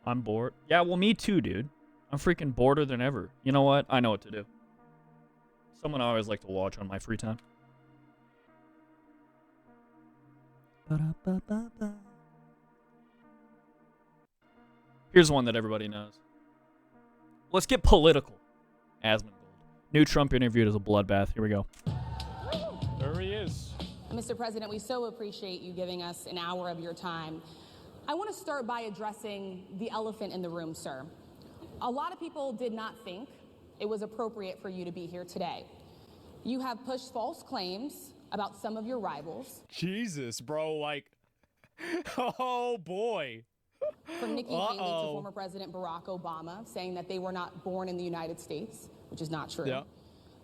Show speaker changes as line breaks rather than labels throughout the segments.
I'm bored. Yeah, well, me too, dude. I'm freaking bored than ever. You know what? I know what to do. Someone I always like to watch on my free time. Ba-da-ba-ba-ba. Here's one that everybody knows. Let's get political. Asmongold. New Trump interviewed as a bloodbath. Here we go.
There he is.
Mr. President, we so appreciate you giving us an hour of your time. I want to start by addressing the elephant in the room, sir. A lot of people did not think it was appropriate for you to be here today. You have pushed false claims about some of your rivals.
Jesus, bro, like, oh boy.
From Nikki Haley to former President Barack Obama, saying that they were not born in the United States, which is not true.
Yeah.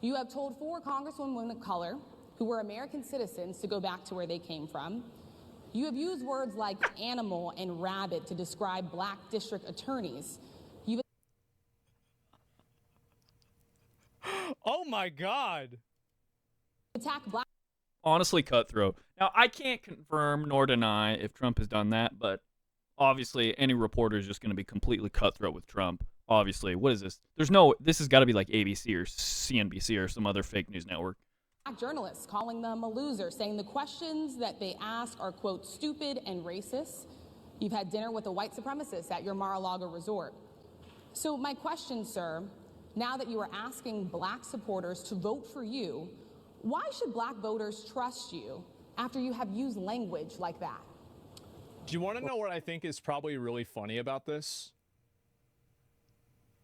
You have told 4 congresswomen of color who were American citizens to go back to where they came from. You have used words like animal and rabbit to describe black district attorneys. You've
Oh my God.
attacked black.
Honestly, cutthroat. Now, I can't confirm nor deny if Trump has done that, but obviously any reporter is just going to be completely cutthroat with Trump. Obviously, what is this? This has got to be like ABC or CNBC or some other fake news network.
Black journalists, calling them a loser, saying the questions that they ask are, quote, stupid and racist. You've had dinner with a white supremacist at your Mar-a-Lago resort. So my question, sir, now that you are asking black supporters to vote for you, why should black voters trust you after you have used language like that?
Do you want to know what I think is probably really funny about this?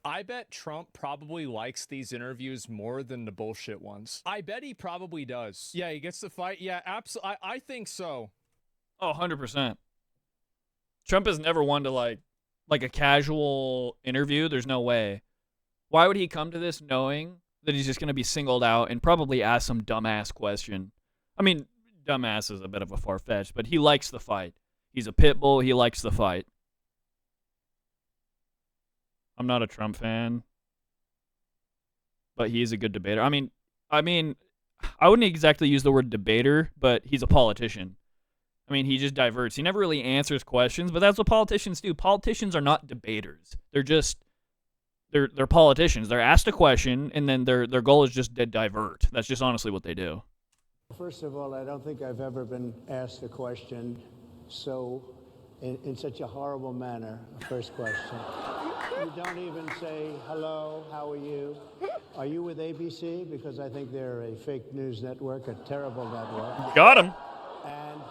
I bet Trump probably likes these interviews more than the bullshit ones. I bet he probably does. Yeah, he gets to fight. Yeah, absolutely. I think so.
Oh, 100%. Trump has never won to like a casual interview. There's no way. Why would he come to this knowing that he's just going to be singled out and probably ask some dumbass question? I mean, dumbass is a bit of a far-fetched, but he likes the fight. He's a pit bull. He likes the fight. I'm not a Trump fan, but he is a good debater. I mean, I wouldn't exactly use the word debater, but he's a politician. I mean, he just diverts. He never really answers questions, but that's what politicians do. Politicians are not debaters. They're politicians. They're asked a question, and then their goal is just to divert. That's just honestly what they do.
First of all, I don't think I've ever been asked a question in such a horrible manner. First question. You don't even say, hello, how are you? Are you with ABC? Because I think they're a fake news network, a terrible network.
Got him.
And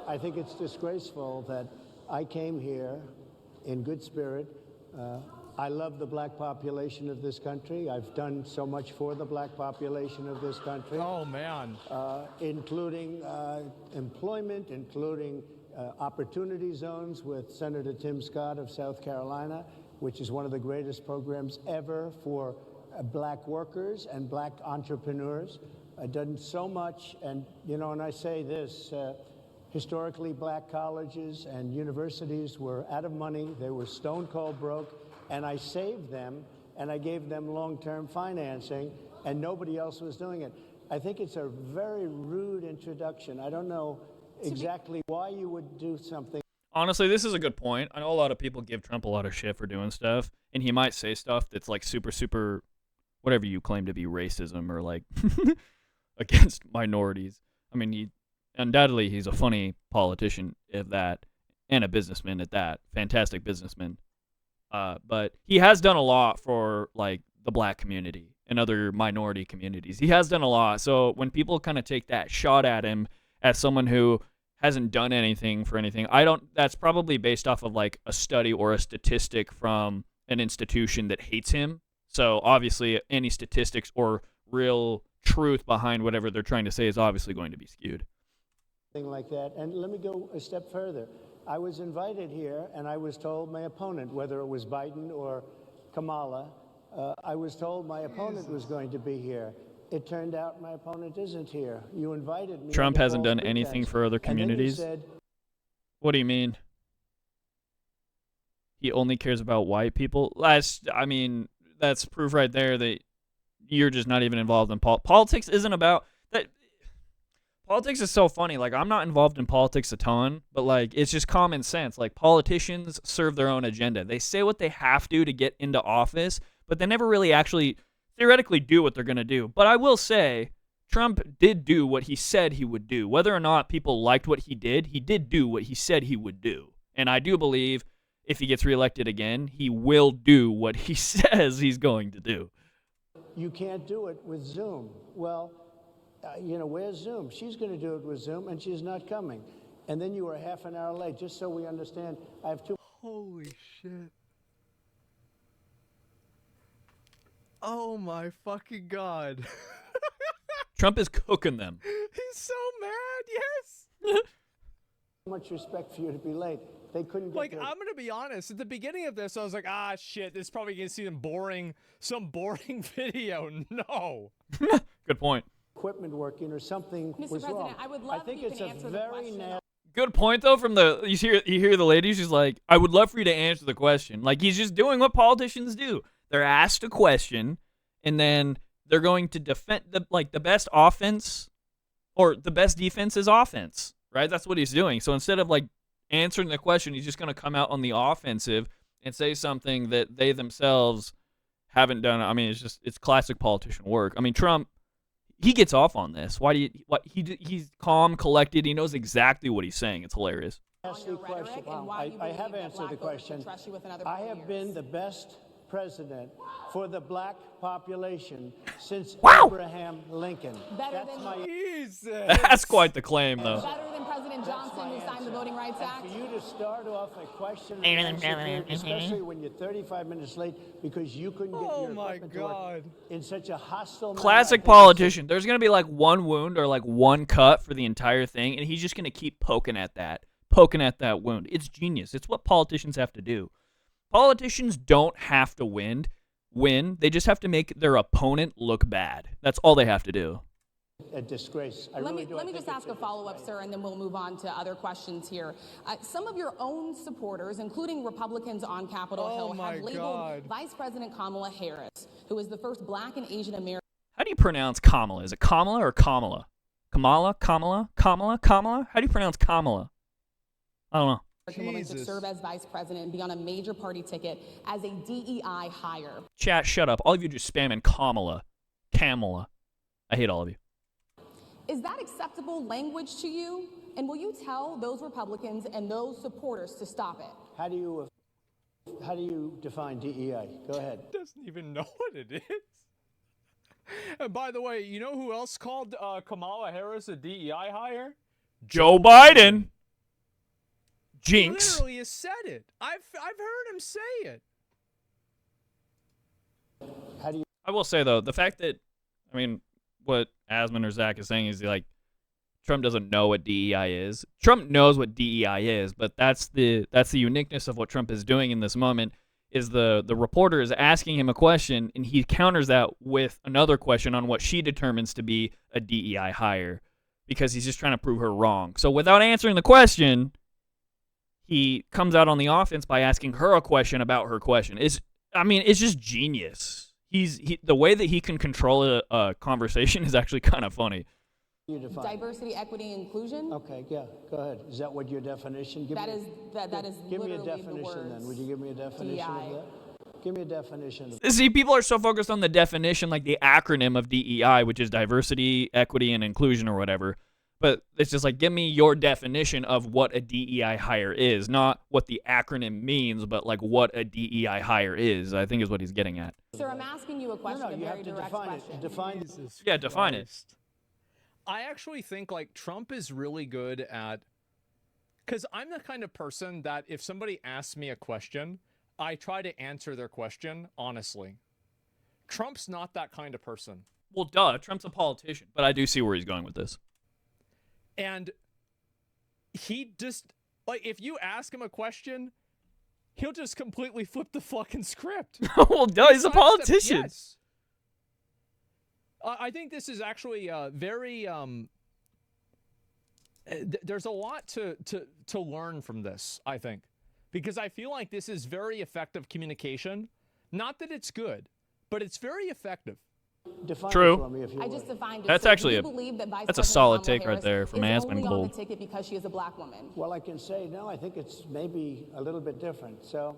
I think it's disgraceful that I came here in good spirit. I love the black population of this country. I've done so much for the black population of this country.
Oh, man.
Including employment, including opportunity zones with Senator Tim Scott of South Carolina, which is one of the greatest programs ever for black workers and black entrepreneurs. I've done so much, and and I say this, historically black colleges and universities were out of money. They were stone cold broke, and I saved them, and I gave them long-term financing, and nobody else was doing it. I think it's a very rude introduction. I don't know exactly why you would do something.
Honestly, this is a good point. I know a lot of people give Trump a lot of shit for doing stuff, and he might say stuff that's like super, whatever you claim to be racism or like against minorities. I mean, undoubtedly he's a funny politician at that, and a businessman at that. Fantastic businessman. But he has done a lot for like the black community and other minority communities. He has done a lot. So when people kind of take that shot at him as someone who hasn't done anything for anything, that's probably based off of like a study or a statistic from an institution that hates him. So obviously any statistics or real truth behind whatever they're trying to say is obviously going to be skewed.
Thing like that. And let me go a step further. I was invited here, and I was told my opponent, whether it was Biden or Kamala, I was told my opponent was going to be here. It turned out my opponent isn't here. You invited me.
Trump hasn't done anything for other communities. What do you mean? He only cares about white people? That's proof right there that you're just not even involved in politics. Isn't about that. Politics is so funny. Like, I'm not involved in politics a ton, but, like, it's just common sense. Like, politicians serve their own agenda. They say what they have to get into office, but they never really actually theoretically do what they're going to do. But I will say, Trump did do what he said he would do. Whether or not people liked what he did do what he said he would do. And I do believe if he gets reelected again, he will do what he says he's going to do.
You can't do it with Zoom. Well, you know, where's Zoom? She's going to do it with Zoom, and she's not coming. And then you were half an hour late, just so we understand. I have two.
Holy shit. Oh my fucking god.
Trump is cooking them.
He's so mad, yes.
Much respect for you to be late. They couldn't get
Like,
their
I'm gonna be honest. At the beginning of this, I was like, ah, shit. This is probably gonna see some boring video. No.
Good point.
equipment working or something
Mr.
was wrong.
President, I would love
I think
if you
it's
can
a
answer the
very
question.
nasty.
Good point though from the you hear the lady, she's like, I would love for you to answer the question. Like, he's just doing what politicians do. They're asked a question and then they're going to defend the best offense or the best defense is offense, right? That's what he's doing. So instead of like answering the question, he's just going to come out on the offensive and say something that they themselves haven't done. I mean, it's classic politician work. I mean, Trump, he gets off on this. He's calm, collected. He knows exactly what he's saying. It's hilarious.
Ask the question. I have answered the question. I have been the best president for the black population since Abraham Lincoln.
Better
That's
than-
my
Jesus.
That's quite the claim, though.
Better than President Johnson, who signed the Voting Rights Act?
For you to start off a question, and answer period, especially when you're 35 minutes late because you couldn't get
Oh
your
my
equipment to work
God.
in such a hostile manner, I
Classic
think it's
politician. There's going to be like one wound or like one cut for the entire thing, and he's just going to keep poking at that wound. It's genius. It's what politicians have to do. Politicians don't have to win. They just have to make their opponent look bad. That's all they have to do.
a disgrace. I
Let
really
me
do. I
let me
think
just
it's
ask a follow-up, sir, and then we'll move on to other questions here. Some of your own supporters, including Republicans on Capitol Hill,
my
have labeled
God.
Vice President Kamala Harris, who is the first Black and Asian American
How do you pronounce Kamala? Is it Kamala or Kamala? Kamala? How do you pronounce Kamala? I don't know.
woman to
Jesus.
serve as vice president and be on a major party ticket as a DEI hire.
Chat, shut up. All of you just spamming Kamala. I hate all of you.
Is that acceptable language to you? And will you tell those Republicans and those supporters to stop it?
How do you define DEI? Go ahead.
Doesn't even know what it is. And by the way, you know who else called Kamala Harris a DEI hire?
Joe Biden.
He
Jinx.
literally has said it. I've heard him say it.
How do you?
I will say though, the fact that, I mean, what Asmon or Zach is saying is like Trump doesn't know what DEI is. Trump knows what DEI is, but that's the uniqueness of what Trump is doing in this moment. Is the reporter is asking him a question and he counters that with another question on what she determines to be a DEI hire, because he's just trying to prove her wrong. So without answering the question, he comes out on the offense by asking her a question about her question. It's just genius. The way that he can control a conversation is actually kind of funny.
You define?
Diversity, equity, and inclusion?
Okay, yeah, go ahead. Is that what your definition?
That is
Give me a
literally the
definition then.
words
Would you give me a definition
DEI.
of that? Give me a definition of
See, people are so focused on the definition, like the acronym of DEI, which is diversity, equity, and inclusion or whatever. But it's just like, give me your definition of what a DEI hire is, not what the acronym means, but like what a DEI hire is, I think is what he's getting at.
Sir, I'm asking you a question,
No,
a
you
very
have to
direct
define
question.
it. Define
Jesus
Yeah, define it.
Christ. I actually think like Trump is really good at, because I'm the kind of person that if somebody asks me a question, I try to answer their question honestly. Trump's not that kind of person.
Well, duh, Trump's a politician, but I do see where he's going with this.
And he just, like, if you ask him a question, he'll just completely flip the fucking script.
Well, duh, he's a politician.
Yes. I think this is actually very, there's a lot to learn from this, I think. Because I feel like this is very effective communication. Not that it's good, but it's very effective.
Define
True.
it for me, if you
I
would.
just defined it.
That's
So do
actually
you
a-
believe that Vice
that's a
President
solid
Kamala
take right
Harris
there from
is only on
Asmongold.
the ticket because she is a black woman?
Well, I can say, no, I think it's maybe a little bit different. So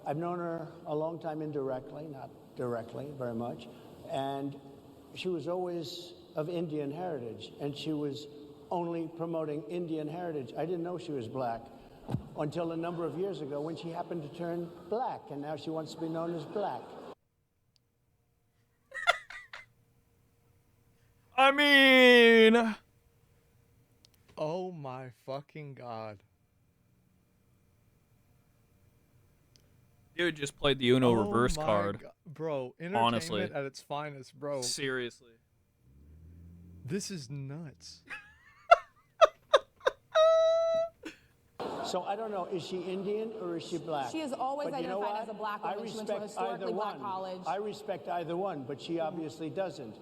I've known her a long time indirectly, not directly very much. And she was always of Indian heritage, and she was only promoting Indian heritage. I didn't know she was black until a number of years ago when she happened to turn black, and now she wants to be known as black.
I mean,
Oh my fucking god.
dude just played the Uno reverse
my
card.
Bro, entertainment
Honestly.
at its finest, bro.
Seriously.
This is nuts.
So I don't know, is she Indian or is she black?
She has always
But you know
identified
what?
as a black
I
woman. She went to a
respect
historically
either
black
one.
college.
I respect either one, but she obviously doesn't.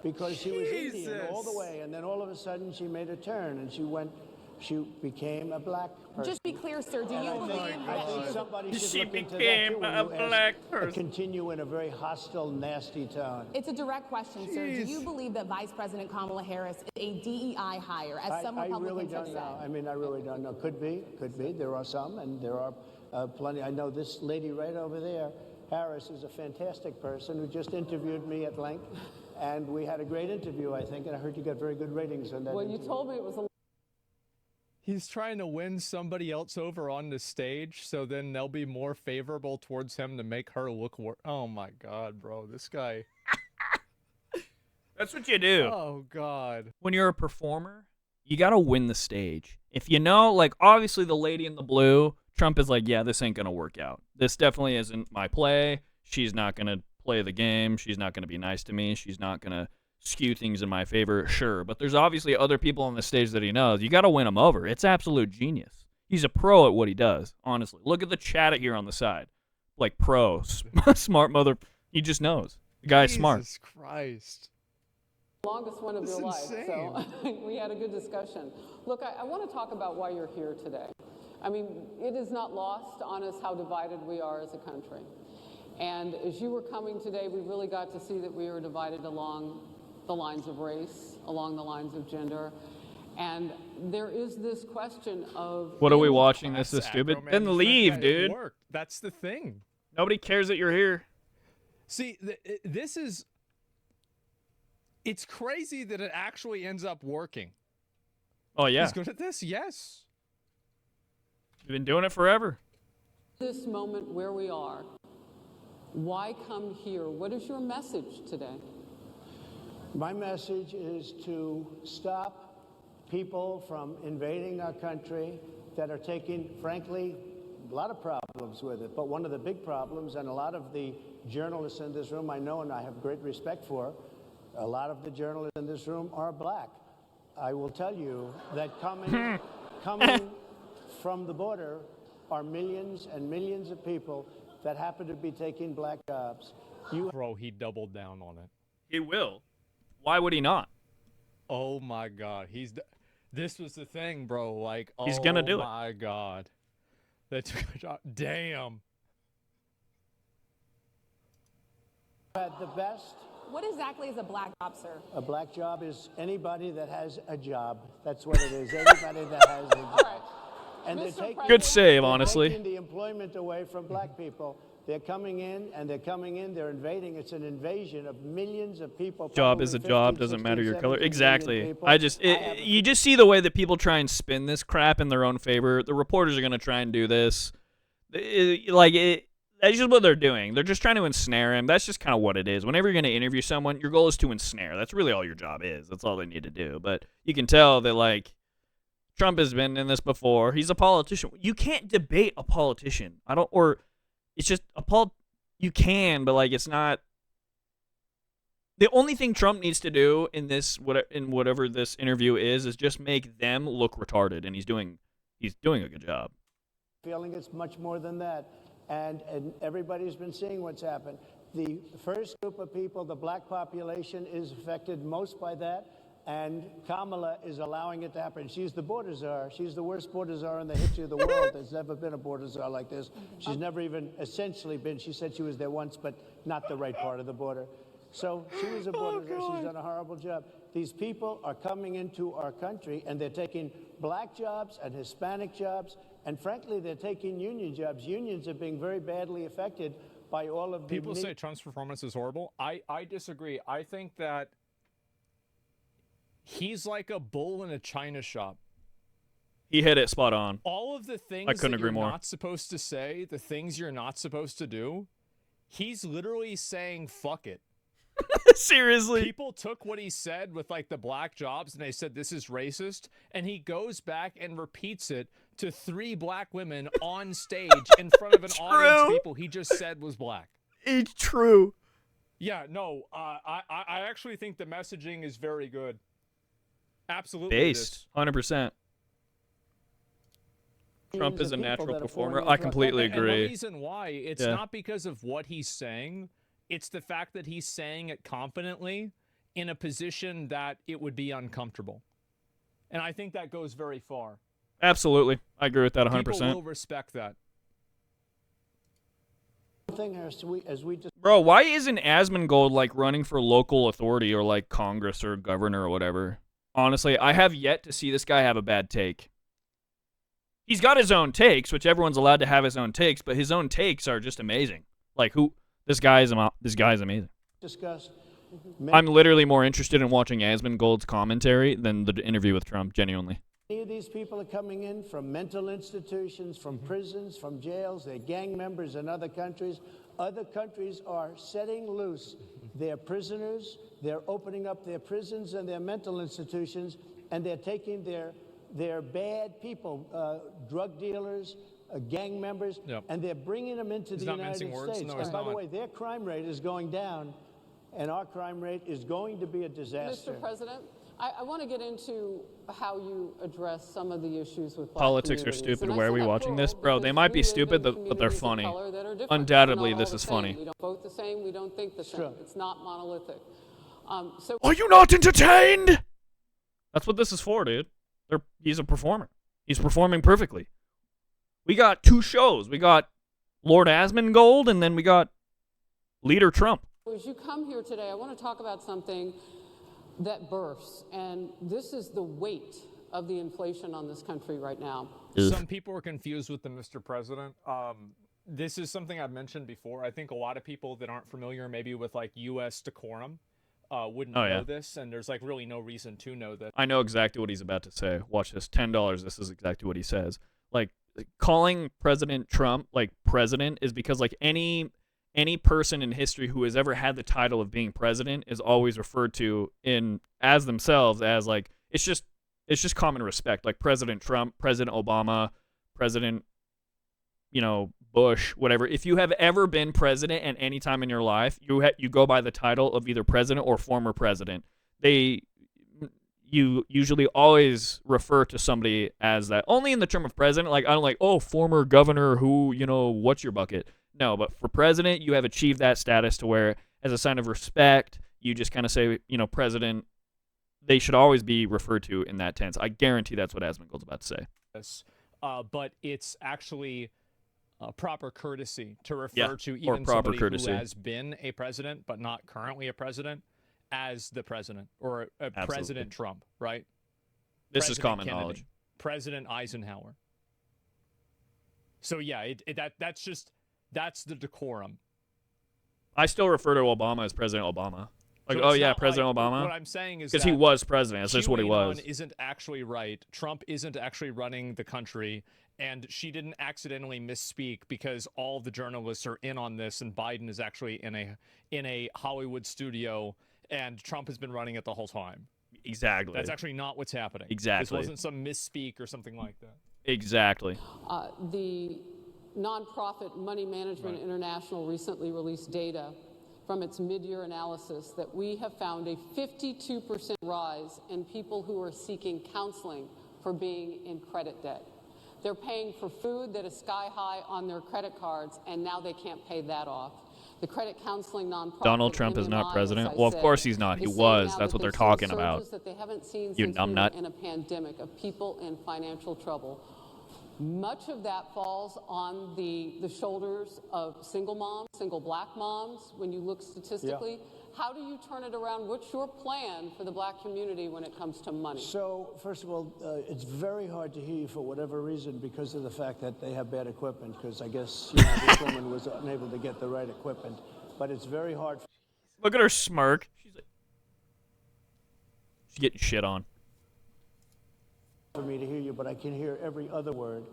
Because she was Indian all the
Jesus.
way, and then all of a sudden she made a turn and she became a black person.
Just be clear, sir. Do you
And I
believe
think
that
somebody should
She
look into that
became
too when
a
you ask-
black person.
Continue in a very hostile, nasty tone.
It's a direct question, sir. Do
Jeez.
you believe that Vice President Kamala Harris is a DEI hire, as some
I really
Republicans have
don't
said?
know. I mean, I really don't know. Could be. There are some, and there are plenty. I know this lady right over there, Harris, is a fantastic person who just interviewed me at length, and we had a great interview, I think, and I heard you got very good ratings on that
Well, you
interview.
told me it was a
He's trying to win somebody else over on the stage, so then they'll be more favorable towards him to make her look worse. Oh my god, bro, this guy.
That's what you do.
Oh god.
When you're a performer, you gotta win the stage. If you know, like, obviously the lady in the blue, Trump is like, yeah, this ain't gonna work out. This definitely isn't my play. She's not gonna play the game. She's not gonna be nice to me. She's not gonna skew things in my favor. Sure, but there's obviously other people on the stage that he knows. You gotta win him over. It's absolute genius. He's a pro at what he does, honestly. Look at the chat here on the side. Like, pro. Smart mother. He just knows. The guy's smart.
Jesus Christ.
longest one of
This
your
is
life. So we had a good discussion. Look, I want to talk about why you're here today. I mean, it is not lost on us how divided we are as a country. And as you were coming today, we really got to see that we are divided along the lines of race, along the lines of gender. And there is this question of...
What are we watching? This
That's
is stupid.
Acro, man.
Then
You said
leave,
that it
dude.
worked. That's the thing.
Nobody cares that you're here.
See, this is... It's crazy that it actually ends up working.
Oh, yeah.
He's good at this? Yes.
You've been doing it forever.
This moment where we are, why come here? What is your message today?
My message is to stop people from invading our country that are taking, frankly, a lot of problems with it. But one of the big problems, and a lot of the journalists in this room I know and I have great respect for, a lot of the journalists in this room are black. I will tell you that coming from the border are millions and millions of people that happen to be taking black jobs.
Bro, he doubled down on it.
He will. Why would he not?
Oh my God, this was the thing, bro. Like,
He's gonna do it.
Oh my God, that's damn.
Had the best.
What exactly is a black job, sir?
A black job is anybody that has a job. That's what it is. Anybody that has a job. And they're
Mr.
taking,
Good save,
they're
honestly.
taking the employment away from black people. They're coming in, and they're invading. It's an invasion of millions of people.
Job
probably
is a
15,
job, doesn't
16,
matter your color.
17 million
Exactly.
people.
You just see the way that people try and spin this crap in their own favor. The reporters are going to try and do this. That's just what they're doing. They're just trying to ensnare him. That's just kind of what it is. Whenever you're going to interview someone, your goal is to ensnare. That's really all your job is. That's all they need to do. But you can tell that, like, Trump has been in this before. He's a politician. You can't debate a politician. It's just you can, but, like, it's not. The only thing Trump needs to do in whatever this interview is just make them look retarded, and he's doing a good job.
Feeling it's much more than that. And everybody's been seeing what's happened. The first group of people, the black population, is affected most by that. And Kamala is allowing it to happen. She's the border czar. She's the worst border czar in the history of the world. There's never been a border czar like this. She's never even essentially been. She said she was there once, but not the right part of the border. So she was aborted. She's done a horrible job. These people are coming into our country, and they're taking black jobs and Hispanic jobs, and frankly, they're taking union jobs. Unions are being very badly affected by all of the...
People say Trump's performance is horrible. I disagree. I think that he's like a bull in a china shop.
He hit it spot on.
All of the things
I couldn't
that
agree
you're
more.
not supposed to say, the things you're not supposed to do, he's literally saying fuck it.
Seriously.
People took what he said with like the black jobs and they said this is racist, and he goes back and repeats it to 3 black women on stage in front of an audience of people he just said was black.
It's true.
Yeah, no, I actually think the messaging is very good. Absolutely.
Based, 100%. Trump is a natural performer. I completely agree.
And the reason why, it's not because of what he's saying. It's the fact that he's saying it confidently in a position that it would be uncomfortable. And I think that goes very far.
Absolutely. I agree with that 100%.
People will respect that.
Bro, why isn't Asmongold like running for local authority or like Congress or governor or whatever? Honestly, I have yet to see this guy have a bad take. He's got his own takes, which everyone's allowed to have his own takes, but his own takes are just amazing. Like this guy is amazing. I'm literally more interested in watching Asmongold's commentary than the interview with Trump, genuinely.
Many of these people are coming in from mental institutions, from prisons, from jails. They're gang members in other countries. Other countries are setting loose their prisoners. They're opening up their prisons and their mental institutions, and they're taking their bad people, drug dealers, gang members, and they're bringing them into the United States.
No,
and by the way, their crime rate is going down, and our crime rate is going to be a disaster.
Mr. President, I want to get into how you address some of the issues with black
Politics are
communities.
stupid.
And
Where are we watching this? Bro, they might be stupid, but they're funny. Undoubtedly, this is funny.
We don't vote the same. We don't think the same. It's not monolithic.
Are you not entertained? That's what this is for, dude. He's a performer. He's performing perfectly. We got 2 shows. We got Lord Asmongold, and then we got Leader Trump.
As you come here today, I want to talk about something that bursts, and this is the weight of the inflation on this country right now.
Some people are confused with the Mr. President. This is something I've mentioned before. I think a lot of people that aren't familiar maybe with like U.S. decorum wouldn't know this, and there's like really no reason to know that.
I know exactly what he's about to say. Watch this. $10. This is exactly what he says. Like, calling President Trump like president is because like any person in history who has ever had the title of being president is always referred to as themselves as like it's just common respect. Like President Trump, President Obama, President Bush, whatever. If you have ever been president at any time in your life, you go by the title of either president or former president. You usually always refer to somebody as that. Only in the term of president. Like, I don't like, oh, former governor who, what's your bucket? No, but for president, you have achieved that status to where, as a sign of respect, you just kind of say, president. They should always be referred to in that tense. I guarantee that's what Asmongold's about to say.
Yes, but it's actually proper courtesy to refer to even somebody who has been a president but not currently a president as the president or President Trump, right?
This
President
is common
Kennedy,
knowledge.
President Eisenhower. So yeah, that's the decorum.
I still refer to Obama as President Obama. Like,
So
President Obama.
What I'm saying is
because he was president. That's just what he was.
Isn't actually right. Trump isn't actually running the country, and she didn't accidentally misspeak because all the journalists are in on this, and Biden is actually in a Hollywood studio, and Trump has been running it the whole time.
Exactly.
That's actually not what's happening.
Exactly.
This wasn't some misspeak or something like that.
Exactly.
The nonprofit Money Management International recently released data from its mid-year analysis that we have found a 52% rise in people who are seeking counseling for being in credit debt. They're paying for food that is sky high on their credit cards, and now they can't pay that off. The credit counseling nonprofit
Donald Trump is not president. Well, of course he's not. He was. That's what they're talking about.
That they haven't seen
You
since
numbnut.
we were in a pandemic of people in financial trouble. Much of that falls on the shoulders of single moms, single black moms, when you look statistically. How do you turn it around? What's your plan for the black community when it comes to money?
So, first of all, it's very hard to hear you for whatever reason because of the fact that they have bad equipment, because I guess this woman was unable to get the right equipment. But it's very hard.
Look at her smirk. She's getting shit on.
For me to hear you, but I can hear every other word.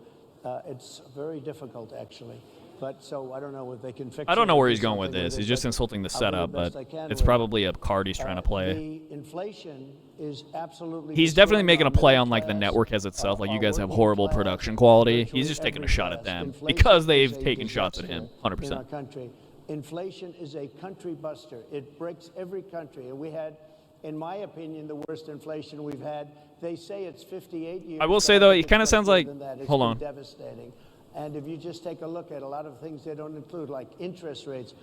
It's very difficult, actually. But so I don't know if they can fix it.
I don't know where he's going with this. He's just insulting the setup, but it's probably a card he's trying to play.
The inflation is absolutely.
He's definitely making a play on like the network as itself. Like, you guys have horrible production quality. He's just taking a shot at them because they've taken shots at him. 100%.
In our country, inflation is a country buster. It breaks every country, and we had, in my opinion, the worst inflation we've had. They say it's 58 years.
I will say though, he kind of sounds like. Hold on.
Devastating. And if you just take a look at a lot of things they don't include, like interest rates.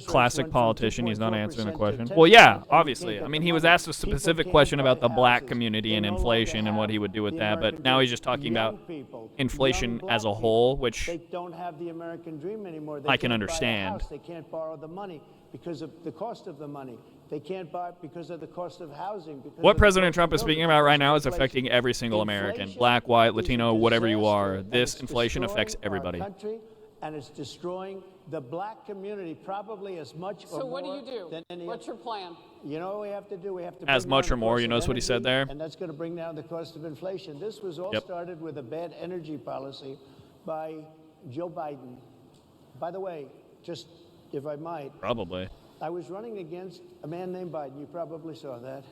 Classic politician. He's not answering the question. Well, yeah, obviously. I mean, he was asked a specific question about the black community and inflation and what he would do with that, but now he's just talking about inflation as a whole, which
they don't have the American dream anymore.
I can understand.
They can't borrow the money because of the cost of the money. They can't buy because of the cost of housing.
What President Trump is speaking about right now is affecting every single American, black, white, Latino, whatever you are. This inflation affects everybody.
And it's destroying the black community probably as much or more.
So what do you do?
Than any
What's your plan?
You know what we have to do? We have to
as much or more. You notice what he said there?
And that's going to bring down the cost of inflation. This was all started with a bad energy policy by Joe Biden. By the way, just if I might.
Probably.
I was running against a man named Biden. You probably saw that.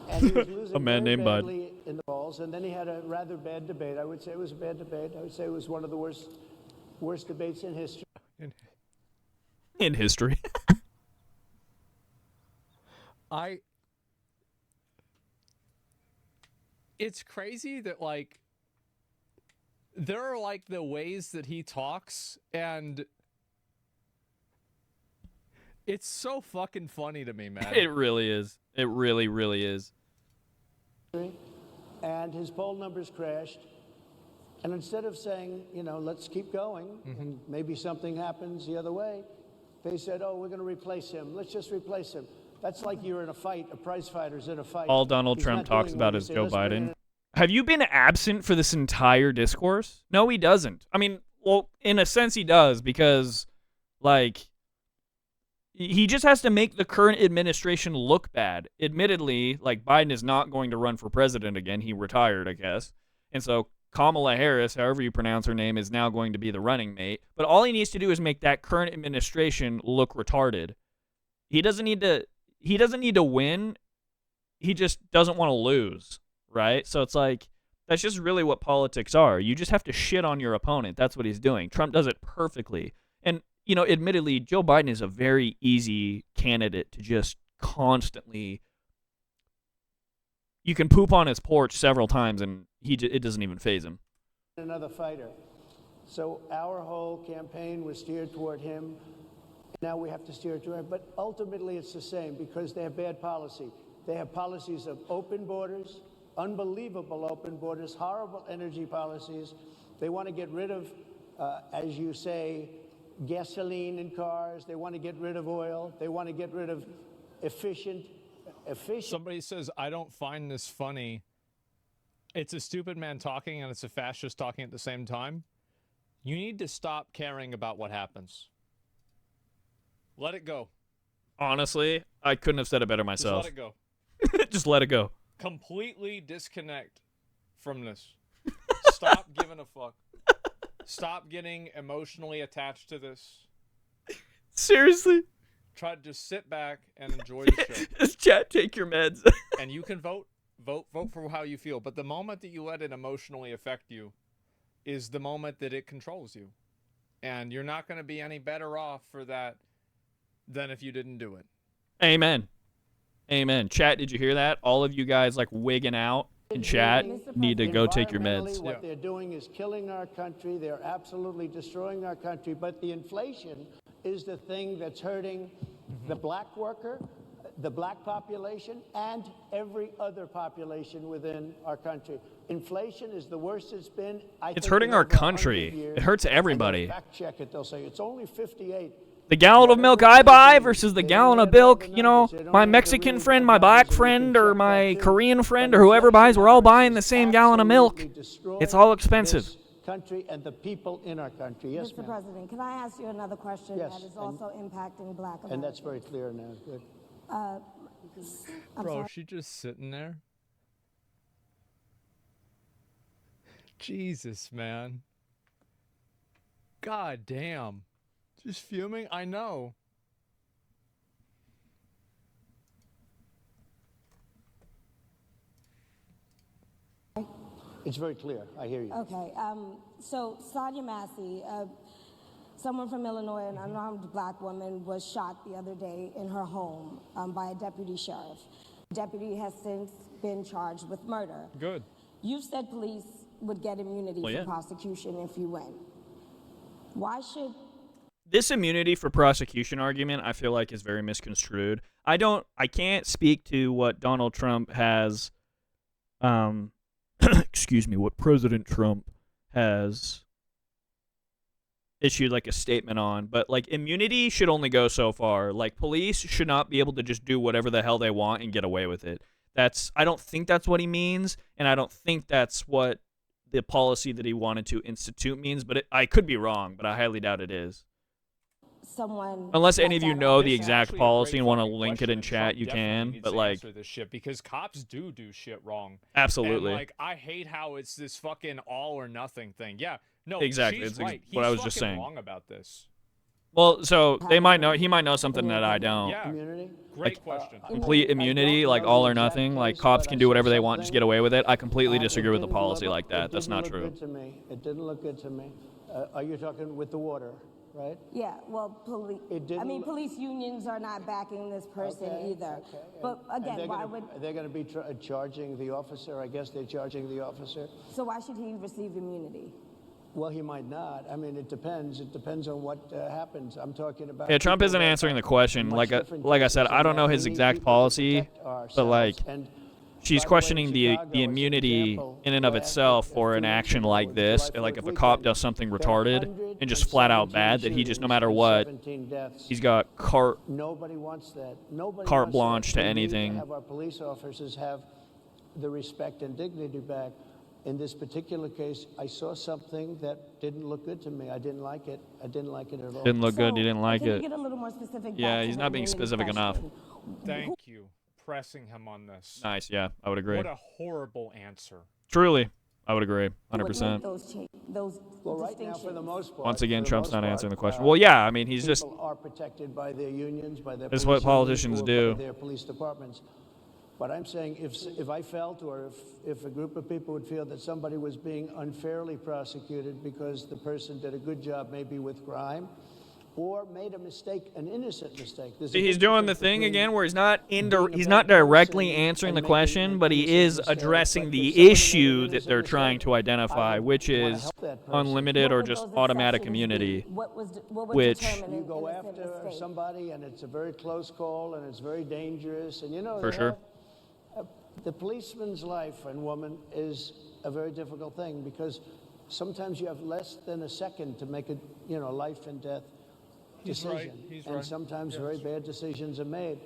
And he was losing
a man named
Biden in the polls. And then he had a rather bad debate. I would say it was a bad debate. I would say it was one of the worst debates in history.
In history.
It's crazy that, like, there are, like, the ways that he talks, and it's so fucking funny to me, man.
It really is. It really, really is.
And his poll numbers crashed. And instead of saying, you know, let's keep going, and maybe something happens the other way, they said, oh, we're going to replace him. Let's just replace him. That's like you're in a fight, a prize fighter's in a fight.
All Donald Trump talks about is Joe Biden. Have you been absent for this entire discourse? No, he doesn't. I mean, well, in a sense he does, because, like, he just has to make the current administration look bad. Admittedly, like, Biden is not going to run for president again. He retired, I guess. And so Kamala Harris, however you pronounce her name, is now going to be the running mate. But all he needs to do is make that current administration look retarded. He doesn't need to win. He just doesn't want to lose, right? So it's like, that's just really what politics are. You just have to shit on your opponent. That's what he's doing. Trump does it perfectly. And, you know, admittedly, Joe Biden is a very easy candidate to just constantly. You can poop on his porch several times, and it doesn't even faze him.
Another fighter. So our whole campaign was steered toward him. Now we have to steer it toward him. But ultimately, it's the same because they have bad policy. They have policies of open borders, unbelievable open borders, horrible energy policies. They want to get rid of, as you say, gasoline in cars. They want to get rid of oil. They want to get rid of efficient.
Somebody says, I don't find this funny. It's a stupid man talking and it's a fascist talking at the same time. You need to stop caring about what happens. Let it go.
Honestly, I couldn't have said it better myself.
Just let it go.
Just let it go.
Completely disconnect from this. Stop giving a fuck. Stop getting emotionally attached to this.
Seriously?
Try to just sit back and enjoy the show.
Just chat, take your meds.
And you can vote for how you feel. But the moment that you let it emotionally affect you is the moment that it controls you. And you're not going to be any better off for that than if you didn't do it.
Amen. Amen. Chat, did you hear that? All of you guys like wigging out in chat need to go take your meds.
What they're doing is killing our country. They're absolutely destroying our country. But the inflation is the thing that's hurting the black worker, the black population, and every other population within our country. Inflation is the worst it's been.
It's hurting our country. It hurts everybody.
Fact check it. They'll say it's only 58.
The gallon of milk I buy versus the gallon of milk, you know, my Mexican friend, my black friend, or my Korean friend, or whoever buys, we're all buying the same gallon of milk. It's all expensive.
Country and the people in our country. Yes,
Mr.
ma'am.
President, can I ask you another question
Yes,
that is
and-
also impacting Black Americans?
And that's very clear now. Good.
Bro, she just sitting there. Jesus, man. God damn. Just fuming? I know.
It's very clear. I hear you.
Okay, so Sonia Massey, someone from Illinois, an unarmed black woman, was shot the other day in her home by a deputy sheriff. The deputy has since been charged with murder.
Good.
You've said police would get immunity
Well,
for
yeah.
prosecution if you win. Why should
This immunity for prosecution argument, I feel like, is very misconstrued. I can't speak to what Donald Trump has, excuse me, what President Trump has issued like a statement on, but like immunity should only go so far. Like police should not be able to just do whatever the hell they want and get away with it. I don't think that's what he means, and I don't think that's what the policy that he wanted to institute means, but I could be wrong, but I highly doubt it is.
someone...
Unless any of
like
you
that
know
officer-
the
It's
exact
actually a
policy
great
and want to
fucking
link it
question,
in
and
chat,
Trump
you
definitely
can,
needs
but
to
like,
answer this shit because cops do shit wrong.
absolutely.
And like, I hate how it's this fucking all or nothing thing. Yeah, no,
Exactly,
she's
it's
right.
what
He's
I was just
fucking
saying.
wrong about this.
Well, so he might know something that I don't.
Yeah,
Immunity?
great question.
Complete immunity, like all or nothing, like cops can do whatever they want, just get away with it. I completely disagree with a policy like that. That's not true.
It didn't look good to me. Are you talking with the water, right?
Yeah, well, police...
It didn't
I mean,
look-
police unions are not backing this person either.
Okay.
But
And
again,
they're
why
gonna-
would...
They're going to be charging the officer. I guess they're charging the officer.
So why should he receive immunity?
Well, he might not. I mean, it depends. It depends on what happens. I'm talking about.
Yeah, Trump
people
isn't
that
answering the
have
question.
much
Like
different
I said,
cases
I don't
than
know
that.
his
We need
exact
people to
policy,
protect
but
ourselves.
like
And
she's
by the way,
questioning
in
the
Chicago, as an
immunity
example,
in and of
last
itself
week,
for
a
an
few weeks
action
ago,
like this.
July
Like
4th
if a cop
weekend,
does something
there were
retarded and just flat out
117
bad, that he just no matter
shootings
what,
and 17 deaths.
he's got carte
Nobody wants that. Nobody
carte
wants
blanche
that.
to
We need
anything.
have our police officers have the respect and dignity back. In this particular case, I saw something that didn't look good to me. I didn't like it. I didn't like it at all.
Didn't look good. He
So,
didn't like
can you
it.
get a little more specific?
Yeah,
back to
he's
the
not being
immunity
specific enough.
question?
Thank you, pressing him on this.
Nice. Yeah, I would agree.
What a horrible answer.
Truly, I would agree.
Who would
100%.
make those
Well, right now, for the
distinctions?
most part.
Once again,
for the
Trump's
most
not
part,
answering the question. Well, yeah, I mean, he's
people
just
are protected by their unions, by their
That's
police
what politicians
unions, or
do.
by their police departments. But I'm saying if I felt or if a group of people would feel that somebody was being unfairly prosecuted because the person did a good job maybe with crime or made a mistake, an innocent mistake. There's a
See, he's
big
doing the
difference
thing
between
again where he's
being a
he's
bad
not directly
person
answering
and
the
making
question,
an
but he
innocent
is
mistake.
addressing
But
the
if somebody made an
issue that
innocent
they're trying
mistake,
to identify,
I
which
wanna
is
help that person.
unlimited
What
or
would
just
those
automatic
exceptions
immunity.
be? What would
which-
determine
You
an
go
innocent
after
mistake?
somebody and it's a very close call and it's very dangerous and you know
For
they
sure.
the policeman's life and woman is a very difficult thing because sometimes you have less than a second to make a life and death
He's right,
decision.
he's
and
right.
sometimes very bad decisions are made.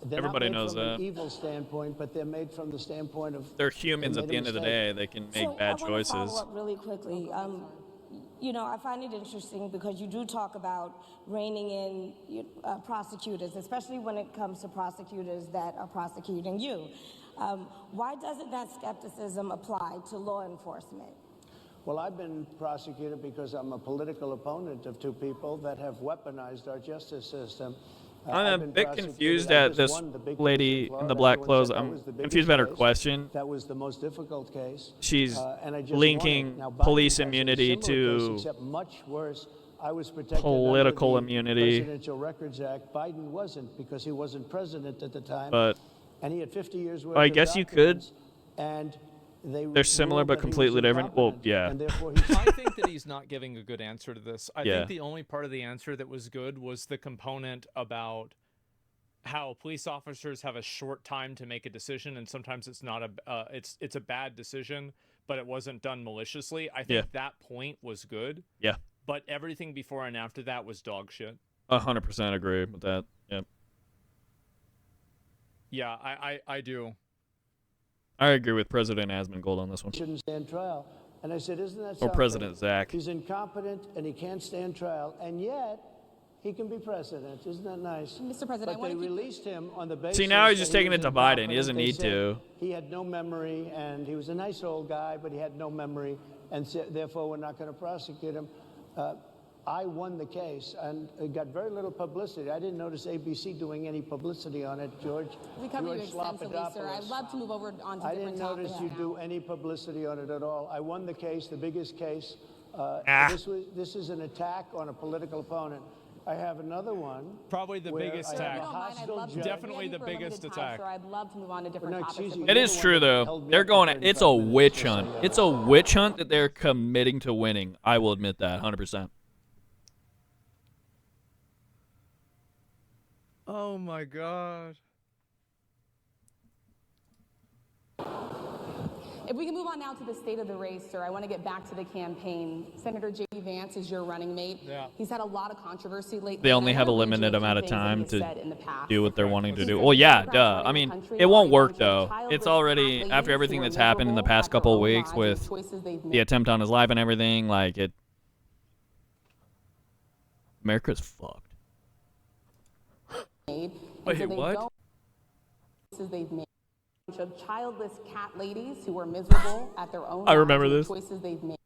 They're not
Everybody
made
knows
from
that.
an evil standpoint, but they're made from the standpoint of
They're humans
they
at
made
the
a
end of the
mistake.
day. They can
So
make bad
I want to follow
choices.
up really quickly. I find it interesting because you do talk about reining in prosecutors, especially when it comes to prosecutors that are prosecuting you. Why doesn't that skepticism apply to law enforcement?
Well, I've been prosecuted because I'm a political opponent of two people that have weaponized our justice system. I've
I'm a
been
bit
prosecuted.
confused
I
at
just
this
won the big case
lady in
Florida.
the black
Everyone
clothes.
said that
I'm
was the biggest
confused about her
case.
question.
That was the most difficult case.
She's
And I just won
linking
it. Now, Biden
police
has a
immunity
similar case,
to
except much worse. I was protected
political
under the
immunity.
Presidential Records Act. Biden wasn't because he wasn't president at the time.
But
and he had 50 years worth
I
of
guess you could.
documents, and
They're similar
ruled
but
that he was
completely different. Well,
incompetent,
yeah.
and therefore he
I think that he's not giving a good answer to this. I
Yeah.
think the only part of the answer that was good was the component about how police officers have a short time to make a decision, and sometimes it's not it's a bad decision, but it wasn't done maliciously. I think
Yeah.
that point was good.
Yeah.
But everything before and after that was dog shit.
100% agree with that. Yep.
Yeah, I do.
I agree with President Asmongold on this one.
Shouldn't stand trial. And I said, isn't that
Or
something?
President Zach.
He's incompetent and he can't stand trial, and yet he can be president. Isn't that nice?
Mr. President, I
but
wanna
they
keep-
released him on the basis.
See, now he's
that
just
he
taking
was
it to Biden. He
incompetent.
doesn't
They
need
said
to.
He had no memory, and he was a nice old guy, but he had no memory, and so, therefore we're not going to prosecute him. I won the case, and it got very little publicity. I didn't notice ABC doing any publicity on it, George.
We covered you
George
extensively, sir. I'd
Slopadopoulous.
love to move over onto
I
different
didn't
topics
notice you
now.
do any publicity on it at all. I won the case, the biggest case. This is an attack on a political opponent. I have another one.
Probably the
where
biggest
I have
attack.
a
If you don't mind, I'd
hostile
love to-
judge.
Definitely the
for a limited
biggest
time,
attack.
Sir, I'd love to move on to different
No,
topics.
excuse
if
you.
we
It
can.
is true, though. They're going. It's a witch hunt. It's a witch hunt that they're committing to winning. I will admit that 100%.
Oh my God.
If we can move on now to the state of the race, sir, I want to get back to the campaign. Senator J.D. Vance is your running mate.
Yeah.
He's had a lot of controversy lately.
They only
and I
have a
wanna read you
limited
few
amount of
things that
time
he
to
said in the past.
do what they're wanting to
He
do.
said,
Well, yeah,
"Democrats
duh.
running
I
the
mean,
country
it
are
won't
a
work
bunch of
though.
childless
It's already
cat
after
ladies
everything
who are
that's happened in the
miserable
past
at their
couple of
own
weeks
lives
with
and choices they've
the
made."
attempt on his life and everything. Like it, America's fucked.
And
Wait,
so they
what?
don't- choices they've made. A bunch of childless cat ladies who are miserable at their own
I remember
lives and
this.
the choices they've made.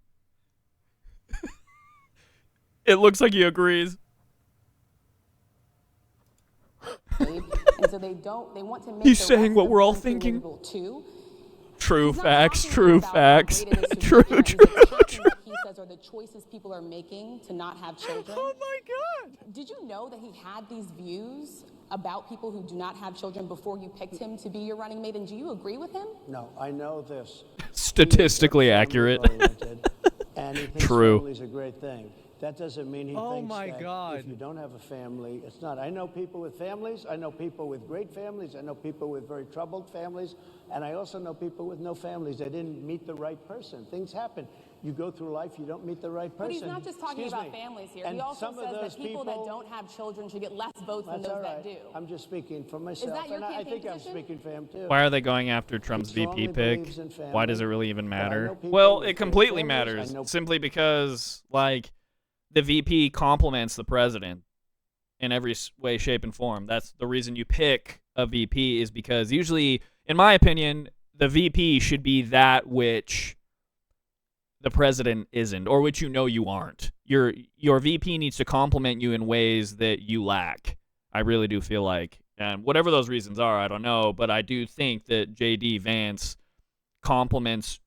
It looks like he agrees.
And so they want to make
He's
the
saying
rest
what
of
we're
the
all
country
thinking.
miserable too.
True
He's not
facts.
talking
True
about how
facts.
great it is to
True.
be parents.
True.
He's attacking what he says are the choices people are making to not have children.
Oh my God.
Did you know that he had these views about people who do not have children before you picked him to be your running mate? And do you agree with him?
No, I know this.
Statistically
He is
accurate.
family-oriented, and he thinks
True.
family's a great thing. That doesn't mean he
Oh
thinks
my
that
God.
if you don't have a family, it's not. I know people with families. I know people with great families. I know people with very troubled families. And I also know people with no families. They didn't meet the right person. Things happen. You go through life, you don't meet the right person.
But he's not just talking
Excuse
about
me.
families here.
And
He also
some of
says
those
that people that don't have children should get less votes than
That's
those
all right.
that do.
I'm just speaking for myself.
that your
and I
campaign
think I'm
position?
speaking for him, too.
Why are they going after Trump's
He strongly
VP pick?
believes in
Why does it
family,
really even
but I know
matter?
people
Well,
with
it
great
completely
families. I
matters
know-
simply because, like, the VP compliments the president in every way, shape, and form. That's the reason you pick a VP is because usually, in my opinion, the VP should be that which the president isn't, or which you know you aren't. Your VP needs to compliment you in ways that you lack. I really do feel like, and whatever those reasons are, I don't know, but I do think that J.D. Vance compliments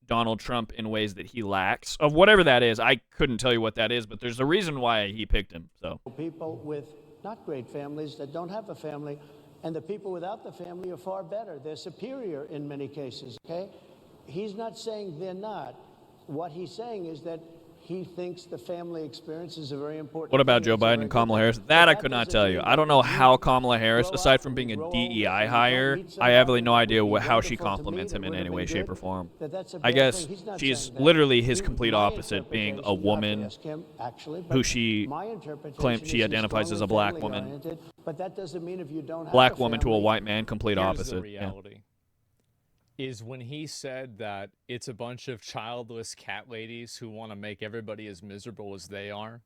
Donald Trump in ways that he lacks. Of whatever that is, I couldn't tell you what that is, but there's a reason why he picked him. So
People with not great families that don't have a family, and the people without the family are far better. They're superior in many cases, okay? He's not saying they're not. What he's saying is that he thinks the family experience is a very important
what about
thing.
Joe
It's a very
Biden and
good
Kamala
thing.
Harris?
But
That I could not
doesn't
tell
mean
you.
that
I don't know how
you
Kamala Harris,
grow
aside
up
from
and
being
you
a
grow
DEI
older and you
hire,
don't meet
I have really
somebody
no
that would
idea
be
how she
wonderful to
compliments
meet
him
and
in
would
any
have
way,
been
shape,
good,
or form.
that's a
I
bad
guess
thing. He's not
she's
saying that.
literally his
He-
complete
my
opposite, being a
interpretation,
woman
you have to ask him, actually,
who
but
she
my interpretation
claims
is
she
he's
identifies as a
strongly
black woman.
family-oriented, but that doesn't mean if you don't have
Black
a
woman to a
family,
white man, complete
Here's
opposite.
the
Yeah.
reality. Is when he said that it's a bunch of childless cat ladies who want to make everybody as miserable as they are.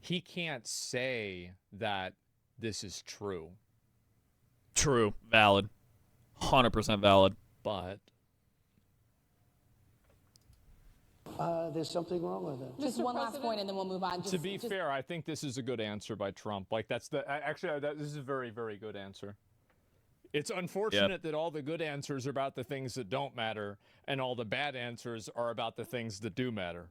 He can't say that this is true,
True. Valid. 100% valid.
but
there's something wrong with it.
Just
Mr.
one last
President,
point, and then we'll move on.
to be fair, I think this is a good answer by Trump. Like that's the actually this is a very, very good answer. It's unfortunate that all the good answers are about the things that don't matter, and all the bad answers are about the things that do matter.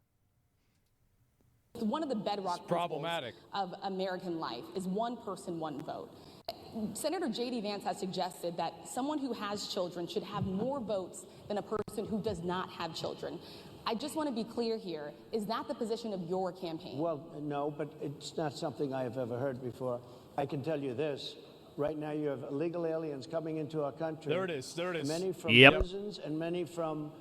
One of the bedrock
It's problematic.
principles of American life is one person, one vote. Senator J.D. Vance has suggested that someone who has children should have more votes than a person who does not have children. I just want to be clear here. Is that the position of your campaign?
Well, no, but it's not something I have ever heard before. I can tell you this. Right now you have illegal aliens coming into our country.
There it is. There it is.
Many from
Yep.
prisons and many from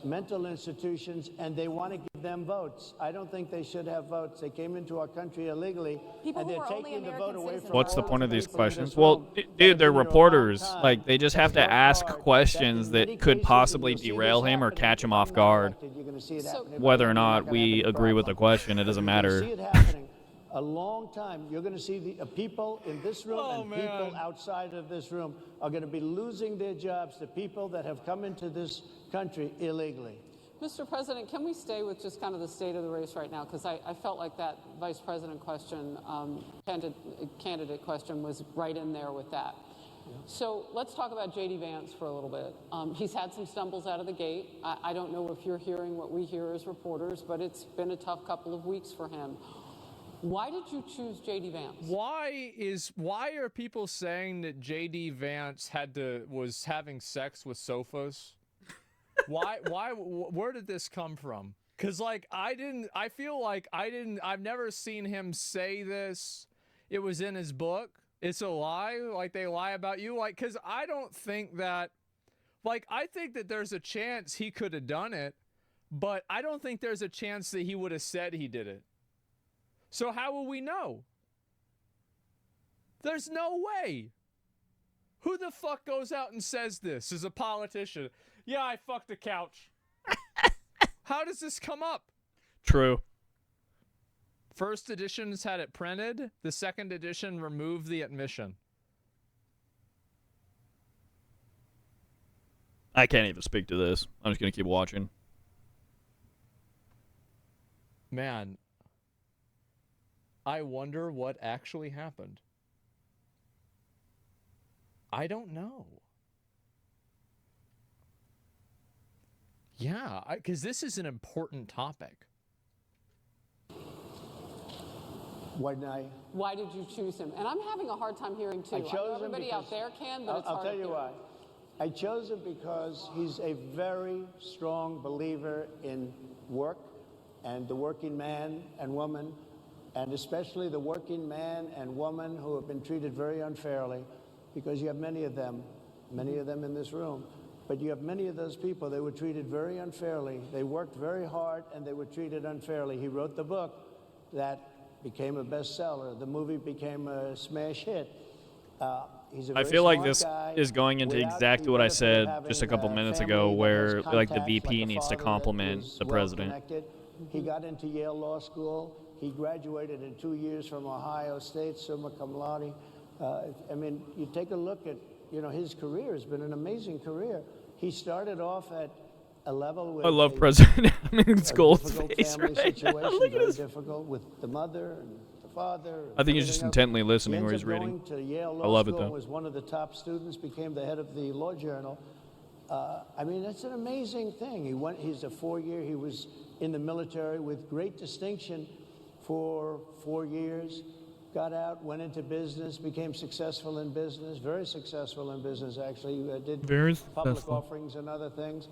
mental institutions, and they want to give them votes. I don't think they should have votes. They came into our country illegally,
People
and
who
they're
are only
taking the vote
American
away
citizens.
from
What's the
all
point of
the
these
people in this
questions?
room
Well,
that have
dude, they're
been here a long
reporters.
time,
Like, they just
that
have to
worked
ask
hard,
questions
in many
that could
cases,
possibly
and you'll see
derail
this
him or
happening.
catch him
If
off
I'm not
guard.
elected, you're gonna see it happening. If
Whether
I
or
am, you're
not
gonna
we
have any
agree with the
problem.
question, it doesn't
You're gonna
matter.
see it happening a long time. You're going to see the people in this room and people outside of this room are going to be losing their jobs to people that have come into this country illegally.
Mr. President, can we stay with just kind of the state of the race right now? Because I felt like that vice president question, candidate question was right in there with that. So let's talk about J.D. Vance for a little bit. He's had some stumbles out of the gate. I don't know if you're hearing what we hear as reporters, but it's been a tough couple of weeks for him. Why did you choose J.D. Vance?
Why are people saying that J.D. Vance was having sex with sofas? Where did this come from? Cuz like I've never seen him say this. It was in his book. It's a lie, like they lie about you, like, cuz I don't think that, like, I think that there's a chance he could have done it, but I don't think there's a chance that he would have said he did it. So how will we know? There's no way. Who the fuck goes out and says this as a politician? Yeah, I fucked a couch. How does this come up?
True.
First editions had it printed. The second edition removed the admission.
I can't even speak to this. I'm just going to keep watching.
Man, I wonder what actually happened. I don't know. Yeah, because this is an important topic.
Why did you choose him? And I'm having a hard time hearing too. I know everybody out there can, but it's hard.
I'll tell you why. I chose him because he's a very strong believer in work and the working man and woman, and especially the working man and woman who have been treated very unfairly, because you have many of them in this room, but you have many of those people, they were treated very unfairly. They worked very hard and they were treated unfairly. He wrote the book that became a bestseller. The movie became a smash hit. He's a
I
very
feel like
smart
this
guy
is going into
without
exactly what I
the benefit
said
of having
just a couple
a
minutes
family
ago,
that
where
has
like the
contacts,
VP
like a
needs to
father that
compliment
was
the president.
well-connected. He got into Yale Law School. He graduated in 2 years from Ohio State, summa cum laude. I mean, you take a look at, his career has been an amazing career. He started off at a level with
I love President Asmongold's
difficult
face
family
right now.
situation,
Look at
very
his.
difficult with the mother and the father.
I think he's just
everything else.
intently listening
He
where
ends
he's
up
reading.
going to Yale Law
I love it,
School,
though.
was one of the top students, became the head of the Law Journal. I mean, that's an amazing thing. He's a 4-year. He was in the military with great distinction for 4 years. Got out, went into business, became successful in business, very successful in business, actually. Did
Very
public
successful.
offerings and other things.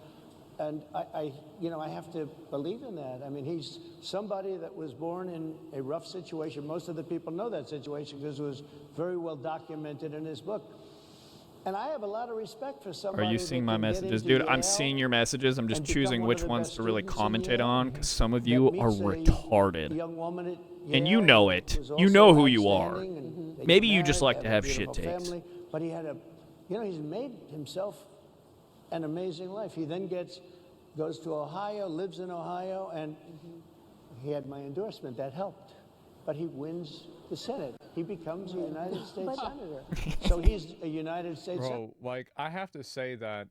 And I have to believe in that. I mean, he's somebody that was born in a rough situation. Most of the people know that situation because it was very well documented in his book. And I have a lot of respect for
Are
somebody.
you seeing
that
my
can get
messages?
into
Dude, I'm
Yale
seeing your messages. I'm just
and become
choosing
one
which
of the
ones
best
to really
students in
commentate
Yale,
on, because some of
that
you
meets
are
a
retarded.
young woman at
And you
Yale
know
who
it.
was
You
also
know who you are.
outstanding, and they
Maybe
get
you just
married,
like to
they
have
a
shit
beautiful
takes.
family, but he had he's made himself an amazing life. He then goes to Ohio, lives in Ohio, and he had my endorsement. That helped. But he wins the Senate. He becomes a United States Senator. So he's a United States Senator.
Bro, like, I have to say that.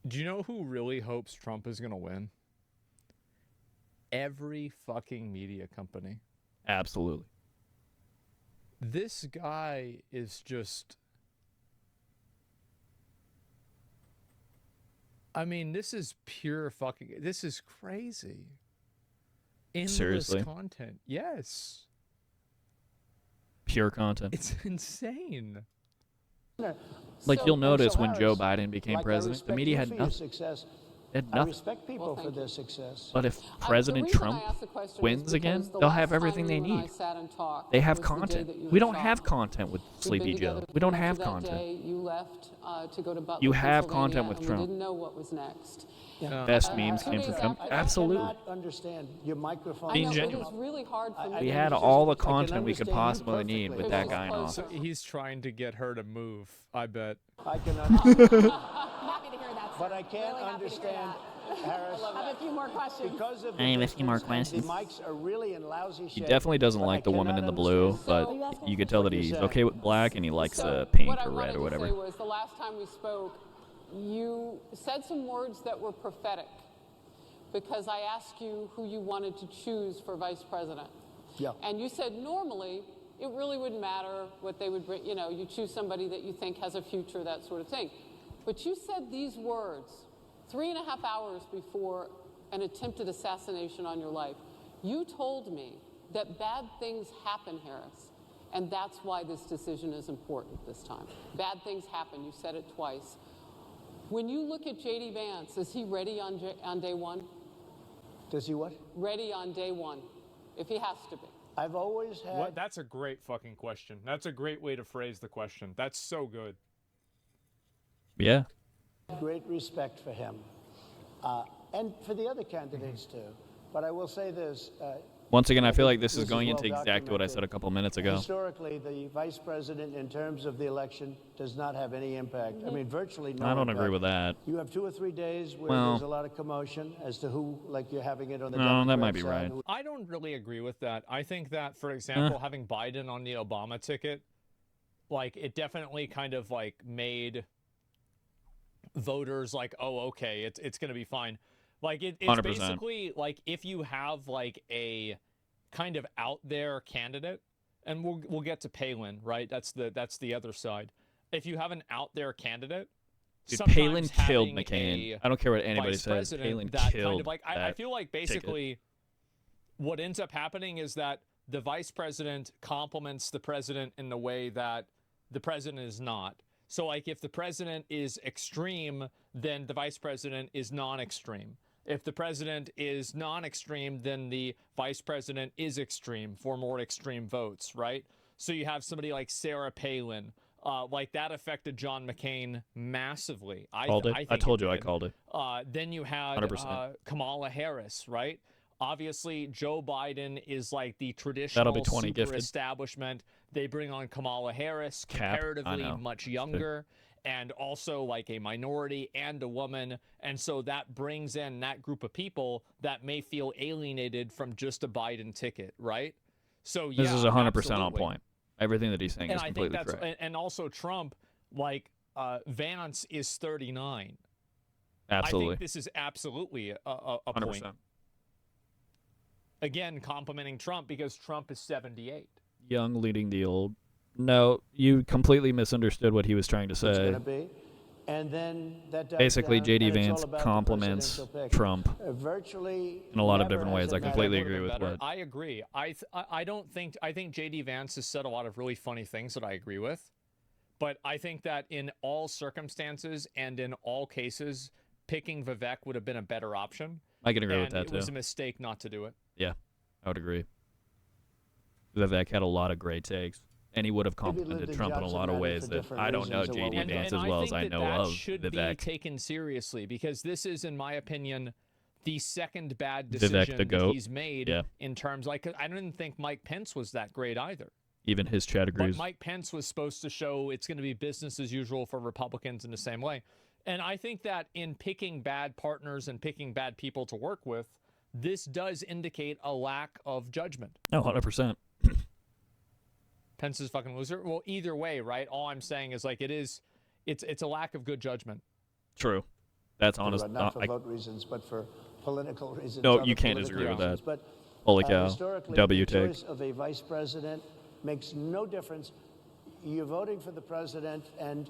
Do you know who really hopes Trump is going to win? Every fucking media company.
Absolutely.
This guy is just. I mean, this is pure fucking. This is crazy. Endless
Seriously?
content. Yes.
Pure content.
It's insane.
Like,
So-
you'll
and
notice
so
when Joe
Harris,
Biden became
like I
president, the
respect
media
you
had
for your
nothing.
success,
They had
I
nothing.
respect people for
thank
their
you.
success.
But if
The
President
reason
Trump
I asked the question is
wins again,
because the
they'll
last
have
time
everything they
you and I
need.
sat and talked
They have
was the day
content.
that you
We
were
don't
shot.
have content with
We've been
Sleepy
together
Joe. We
through
don't
much
have
of that
content.
day. You left to go to Butler,
You have
Pennsylvania,
content with
and
Trump.
we didn't know what was next.
Best
Uh,
memes
2
came
days
from Trump.
after that-
Absolutely.
I cannot understand your microphone.
I
Being
know
genuine.
it is really hard for me.
We
to
had
understand
all the
what you're saying.
content we could
understand you
possibly need
perfectly.
with
It
that
was
guy in
close.
So
office.
he's trying to get her to move, I bet.
I can understand,
I'm happy to hear that, sir.
but I can't
Really happy to hear
understand,
that.
Harris.
I have a few more questions.
Because of
I have a few more
distance and
questions.
The mics are really in lousy shape.
He definitely doesn't
but I
like the woman
cannot
in the blue,
understand-
but
So-
you could tell that
What you
he's
say.
okay with black and he likes
So
pink
what I
or red
wanted
or
to
whatever.
say was the last time we spoke, you said some words that were prophetic because I asked you who you wanted to choose for vice president.
Yeah.
And you said normally it really wouldn't matter what they would bring, you choose somebody that you think has a future, that sort of thing. But you said these words 3.5 hours before an attempted assassination on your life. You told me that bad things happen, Harris, and that's why this decision is important this time. Bad things happen. You said it twice. When you look at J.D. Vance, is he ready on day one?
Does he what?
Ready on day one, if he has to be.
I've always had.
What? That's a great fucking question. That's a great way to phrase the question. That's so good.
Yeah.
Great respect for him, and for the other candidates too. But I will say this.
Once again, I feel like
this
this is
is
going
well
into exactly what I
documented.
said a couple minutes ago.
Historically, the vice president, in terms of the election, does not have any impact. I mean, virtually no
I don't agree
impact.
with that.
You have 2 or 3 days where
Well-
there's a lot of commotion as to who, like you're having it on the
No,
Democrat
that might be
side,
right.
who-
I don't really agree with that. I think that, for example, having Biden on the Obama ticket, like, it definitely kind of like made voters like, oh, okay, it's gonna be fine. Like it's
100%.
basically like if you have like a kind of out there candidate, and we'll get to Palin, right? That's the other side. If you have an out there candidate,
Dude,
sometimes
Palin killed
having
McCain.
a
I don't care what anybody
vice
says.
president
Palin
that
killed
kind of like I
that
feel like
ticket.
basically what ends up happening is that the vice president compliments the president in the way that the president is not. So like if the president is extreme, then the vice president is non-extreme. If the president is non-extreme, then the vice president is extreme for more extreme votes, right? So you have somebody like Sarah Palin. Like that affected John McCain massively. I think
told
it
you I
did.
called it.
Then you had
100%.
Kamala Harris, right? Obviously, Joe Biden is like the
That'll
traditional
be 20
super
gifted.
establishment. They bring on Kamala Harris,
Cap, I
comparatively
know.
much younger, and also like a minority and a woman. And so that brings in that group of people that may feel alienated from just a Biden ticket, right? So yeah,
This is 100% on
absolutely.
point. Everything that he's saying
And
is
I think
completely
that's
correct.
and also Trump, like Vance is 39.
Absolutely.
I think this is absolutely a
100%.
point. Again, complimenting Trump because Trump is 78.
Young leading the old. No, you completely misunderstood what he was trying to
it's
say.
going to be. And then that dies
Basically,
down,
J.D.
and it's all
Vance
about the
compliments
presidential pick.
Trump
Virtually
in a lot of
never
different
has
ways.
it
I
mattered.
completely
Would've
agree
been
with
better.
what.
I agree. I don't think I think J.D. Vance has said a lot of really funny things that I agree with, but I think that in all circumstances and in all cases, picking Vivek would have been a better option.
I can agree
and
with that
it was
too.
a mistake not to do it.
Yeah, I would agree. Vivek had a lot of great takes, and he would have
lived
complimented
in
Trump in a
Johnson
lot of
County
ways
for
that
different
I don't know
reasons, or
J.D.
what we
Vance
And
as
I
well
think
as I
that
know
that
of
should be
Vivek.
taken seriously because this is, in my opinion, the second bad
Vivek
decision
the
that
GOAT.
he's made
Yeah.
in terms like I didn't think Mike Pence was that great either.
Even his chat
But
agrees.
Mike Pence was supposed to show it's going to be business as usual for Republicans in the same way. And I think that in picking bad partners and picking bad people to work with, this does indicate a lack of judgment.
No, 100%.
Pence is a fucking loser. Well, either way, right? All I'm saying is like it's a lack of good judgment.
True. That's honest.
Not for vote reasons, but for political reasons.
No,
other
you can't
political
disagree with
reasons.
that.
But
Holy cow.
historically,
W
the
take.
choice of a vice president makes no difference. You're voting for the president, and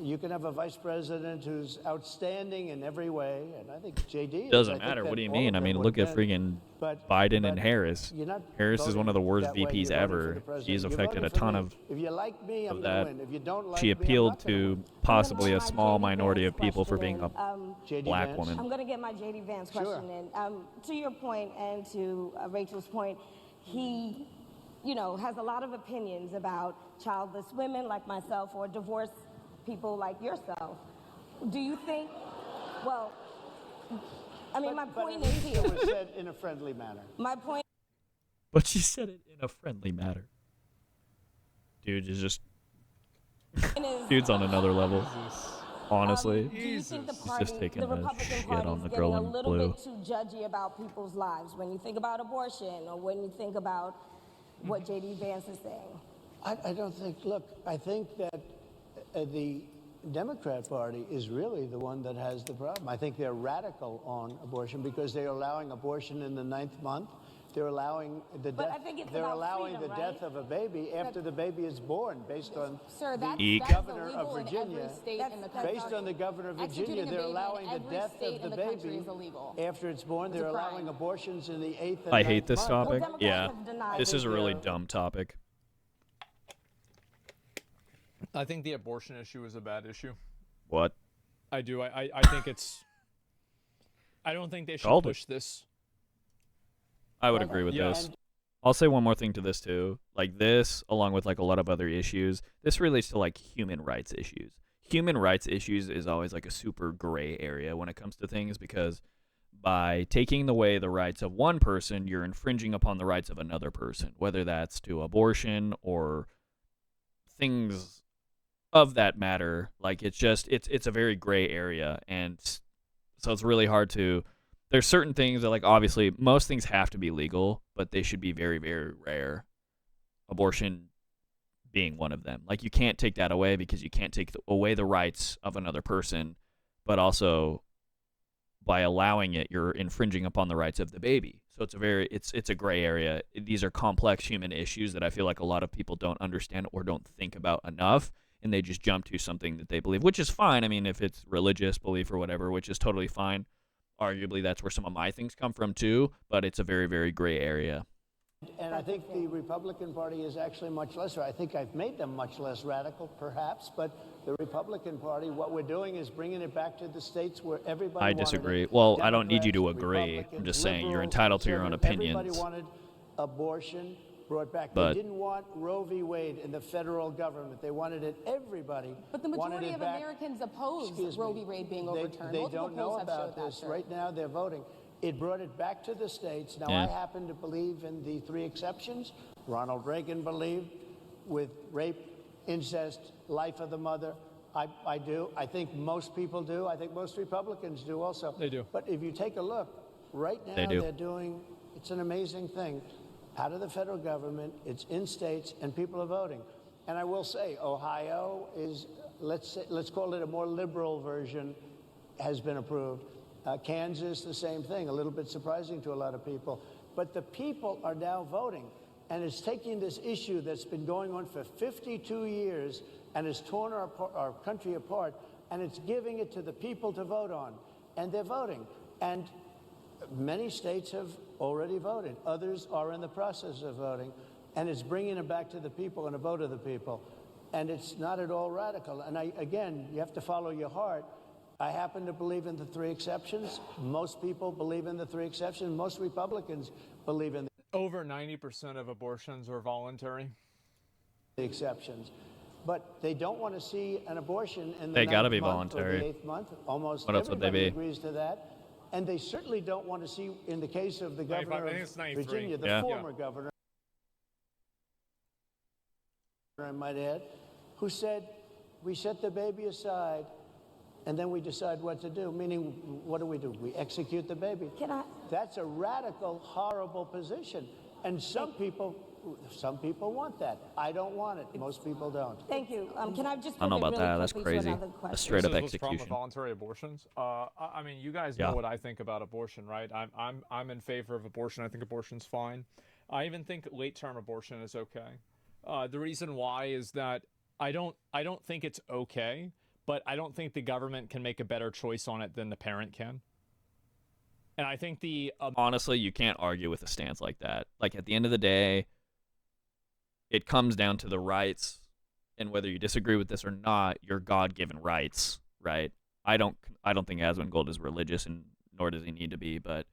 You can have a vice president who's outstanding in every way, and I think JD is.
Doesn't
I think
matter.
that
What do you
all
mean?
of
I
them
mean,
would
look at
have been.
freaking
But
Biden and Harris.
you're not
Harris is one of the
voting
worst
that way,
VPs
you're voting for
ever.
the president.
She's
You're
affected
voting
a
for
ton
me.
of
If you like me, I'm going
that.
to win. If you don't like
She
me, I'm
appealed
not gonna
to
win.
possibly a
my
small
JD
minority
Vance
of people for
question
being a
JD
black
Vance.
woman.
I'm going to get my JD Vance
Sure.
question in. To your point and to Rachel's point, he, has a lot of opinions about childless women like myself or divorced people like yourself. Do you think, well, I mean, my point is here.
It was said in a friendly manner.
My point
But she said it in a friendly manner. Dude is just
is,
dude's on another level. Honestly.
do you think the
He's
party,
just taking
the
a
Republican
shit
Party
on
is
the
getting
girl
a
in
little
blue.
bit too judgy about people's lives when you think about abortion or when you think about what JD Vance is saying?
I don't think, look, I think that the Democrat Party is really the one that has the problem. I think they're radical on abortion because they're allowing abortion in the 9th month. They're allowing the
But
death.
I think it's
They're
about
allowing
freedom,
the death
right?
of a baby after the baby is born, based on
Sir, that's
Eek.
governor of
illegal in
Virginia.
every state in the
That's
country.
based on the governor of Virginia.
Executing a
They're
baby in
allowing the
every
death
state
of
in
the
the country
baby
is illegal.
after it's born.
It's a
They're
crime.
allowing abortions in the 8th and
I
9th
hate this
month.
topic.
Democrats
Yeah.
have denied
This is a really
they're-
dumb topic.
I think the abortion issue is a bad issue.
What?
I do. I think it's. I don't think they should
Called it.
push this.
I would agree with
Yeah.
this. I'll say one more thing to this too. Like this, along with like a lot of other issues, this relates to like human rights issues. Human rights issues is always like a super gray area when it comes to things because by taking away the rights of one person, you're infringing upon the rights of another person, whether that's to abortion or things of that matter. Like it's a very gray area, and so it's really hard to. There's certain things that, like, obviously, most things have to be legal, but they should be very, very rare. Abortion being one of them. Like, you can't take that away because you can't take away the rights of another person, but also by allowing it, you're infringing upon the rights of the baby. So it's a gray area. These are complex human issues that I feel like a lot of people don't understand or don't think about enough, and they just jump to something that they believe, which is fine. I mean, if it's religious belief or whatever, which is totally fine. Arguably, that's where some of my things come from too, but it's a very, very gray area.
And I think the Republican Party is actually much less. I think I've made them much less radical, perhaps. But the Republican Party, what we're doing is bringing it back to the states where everybody
I
wanted
disagree.
it.
Well, I don't need you to
Democrats,
agree. I'm
Republicans,
just saying you're
liberals,
entitled to your own
conservatives,
opinions.
Everybody wanted abortion brought back.
But-
They didn't want Roe v. Wade in the federal government. They wanted it. Everybody
But the
wanted
majority
it
of
back.
Americans oppose
Excuse
Roe
me.
v. Wade being
They-
overturned.
They
Multiple
don't know
polls have
about
showed that,
this.
sir.
Right now, they're voting. It brought it back to the states. Now,
Yeah.
I happen to believe in the 3 exceptions. Ronald Reagan believed with rape, incest, life of the mother. I do. I think most people do. I think most Republicans do also.
They do.
But if you take a look, right now
They do.
they're doing, it's an amazing thing. Out of the federal government, it's in states, and people are voting. And I will say, Ohio is, let's call it a more liberal version, has been approved. Kansas, the same thing, a little bit surprising to a lot of people. But the people are now voting, and it's taking this issue that's been going on for 52 years and has torn our country apart, and it's giving it to the people to vote on. And they're voting. And many states have already voted. Others are in the process of voting. And it's bringing it back to the people and a vote of the people. And it's not at all radical. And again, you have to follow your heart. I happen to believe in the 3 exceptions. Most people believe in the 3 exceptions. Most Republicans believe in
Over 90% of abortions are voluntary.
the exceptions. But they don't want to see an abortion in the
They gotta
9th
be
month or
voluntary.
the 8th month. Almost
What else would they
everybody
be?
agrees to that. And they certainly don't want to see, in the case of the
95,
governor
I think
of
it's 93.
Virginia, the
Yeah.
former governor, I might add, who said, we set the baby aside and then we decide what to do. Meaning, what do? We execute the baby.
Can I?
That's a radical, horrible position. And some people want that. I don't want it. Most people don't.
Thank you. Can I just
I don't know
pivot
about
really
that. That's
quickly to
crazy.
another
That's
question?
straight up
This is what's wrong with
execution.
voluntary abortions. I mean, you guys
Yeah.
know what I think about abortion, right? I'm in favor of abortion. I think abortion's fine. I even think late-term abortion is okay. The reason why is that I don't think it's okay, but I don't think the government can make a better choice on it than the parent can. And I think
honestly, you can't argue with a stance like that. Like, at the end of the day, it comes down to the rights, and whether you disagree with this or not, your God-given rights, right? I don't think Asmongold is religious, and nor does he need to be, but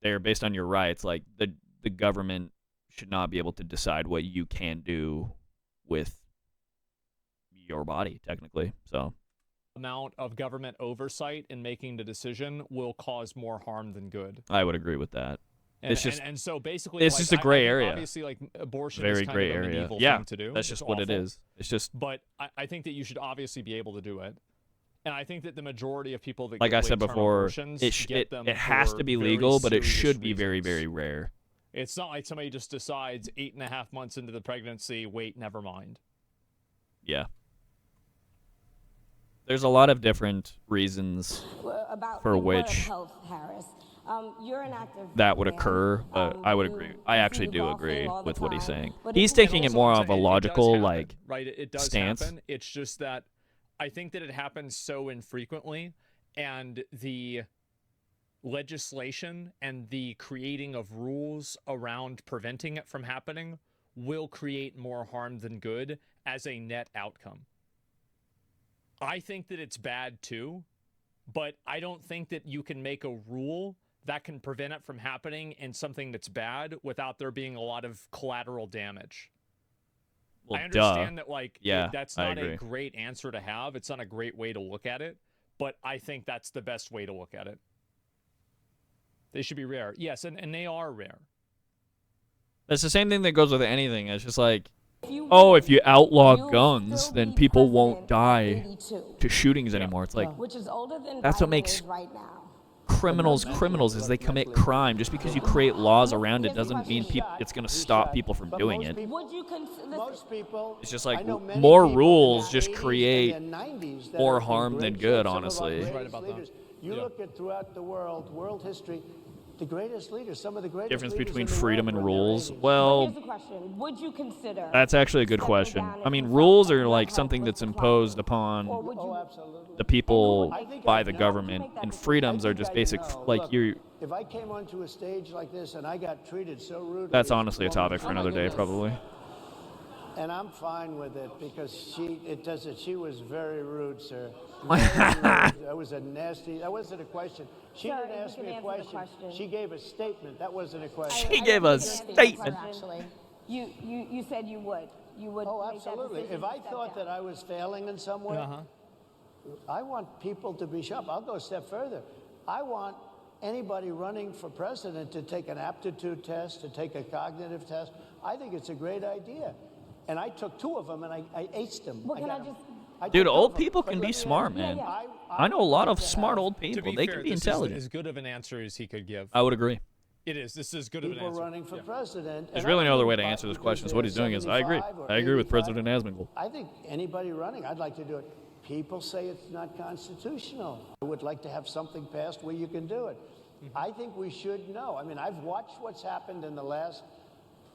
they're based on your rights. Like, the government should not be able to decide what you can do with your body, technically. So
amount of government oversight in making the decision will cause more harm than good.
I would agree with that.
And,
it's just
and so basically,
it's
like,
just a gray
I think
area.
Obviously, like, abortion
Very
is kind
gray
of a
area.
medieval
Yeah,
thing to do.
that's
It's
just what it
awful.
is. It's just,
But I think that you should obviously be able to do it. And I think that the majority of people that
like
get
I said
late-term
before,
abortions get them
it has
for
to be
very
legal, but it
serious
should be very,
reasons.
very rare.
It's not like somebody just decides 8.5 months into the pregnancy, wait, never mind.
Yeah. There's a lot of different reasons
About
for
the Board of
which
Health, Harris. You're an active
that would
man.
occur, but I would
You
agree. I actually
see
do
golfing
agree
all the
with what he's
time.
saying.
But
He's
if you-
taking it
And
more
also,
of a
it does
logical,
happen,
like,
right? It does
stance.
happen. It's just that I think that it happens so infrequently, and the legislation and the creating of rules around preventing it from happening will create more harm than good as a net outcome. I think that it's bad too, but I don't think that you can make a rule that can prevent it from happening in something that's bad without there being a lot of collateral damage.
well,
I understand that, like,
Yeah,
that's
I
not a
agree.
great answer to have. It's not a great way to look at it, but I think that's the best way to look at it. They should be rare. Yes, and they are rare.
It's the same thing that goes with anything. It's just like,
If you
oh,
win,
if you outlaw
you'll
guns,
still
then
be
people won't
president at
die
82,
to shootings anymore. It's like,
which is older than
That's what
Biden
makes
is right now.
criminals is they commit crime. Just because you create laws around it doesn't mean it's going to stop people from
But
doing
most
it.
people-
Would you consider?
Most people.
It's just like
I know many
more
people in
rules
their
just
80s and
create
their 90s that
more
are in
harm than
great
good,
shape. Some of our
honestly.
greatest
Right about that.
leaders. You
Yeah.
look at throughout the world history, the greatest leaders, some of the greatest
Difference
leaders
between
in the
freedom
world
and
were in their
rules.
80s.
But
Well,
here's the question: would you consider?
that's actually a good
stepping
question.
down
I
and
mean,
consult
rules
a
are like
health
something
risk
that's
compliance?
imposed
Or
upon
would you?
Oh, absolutely.
the people
I think
by
I
the
know.
government,
Make that
and
decision.
freedoms
I
are
think
just
I
basic.
know.
Like
Look,
you,
if I came onto a stage like this and I got treated so rudely,
that's
as
honestly a
woman-
topic for another day, probably.
And I'm fine with it because she was very rude, sir. Very rude. That was a nasty, that wasn't a question. She
Sir,
didn't
you
ask
can
me a
answer the
question.
question.
She gave a statement. That wasn't a question.
She gave a statement.
Actually.
You said you would. You would.
Oh,
make that
absolutely.
decision
If
to
I
step
thought
down.
that I was failing in some way, I want people to be sharp. I'll go a step further. I want anybody running for president to take an aptitude test, to take a cognitive test. I think it's a great idea. And I took 2 of them and I aced them.
Well, can I
got 'em.
just?
I
Dude,
took 2
old
of 'em.
people
But
can
let
be
me
smart,
ask you,
man.
Yeah.
I know a lot of
like to
smart
have
old
To
people.
be
They
fair,
can be
this
intelligent.
is as good of an answer as he could give.
I would agree.
It is. This is as good of an
people
answer.
running for president.
There's
and
really
I
no other
don't
way to
think
answer this
because
question. So what he's
they're
doing is, I agree.
75 or
I agree with
85.
President Asmongold.
I think anybody running, I'd like to do it. People say it's not constitutional. I would like to have something passed where you can do it. I think we should know. I mean, I've watched what's happened in the last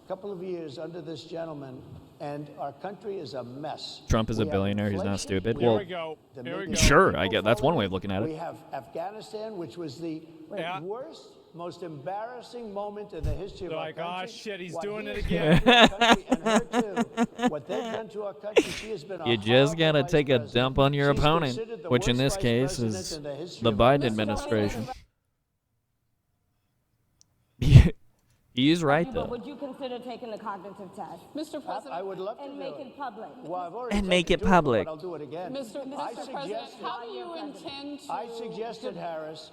couple of years under this gentleman, and our country is a mess.
Trump is a
We have
billionaire. He's not
inflation.
stupid.
We
Here
Well,
we go.
the
Here we
making
go.
Sure,
people
I get that's one way of
forward.
looking at
We
it.
have Afghanistan, which was the
Yeah.
worst, most embarrassing moment in the history of
They're
our
like,
country.
"Ah, shit, he's
What
doing
he
it
has
again."
done to our country and her too. What they've done to our country, she has been a
You just
horrible
gotta
vice
take a
president.
dump on your
She's
opponent,
considered the
which in
worst
this
vice
case
president
is
in the history
the
of our
Biden
country.
administration. He's right,
But
though.
would you consider taking the cognitive test
Mr. President,
I would love to
and
do
make
it.
it public?
Well, I've already
And
taken
make it
2 of them,
public.
but I'll do it again.
Mr.
I
President,
suggested,
how do you intend to?
I suggested, Harris,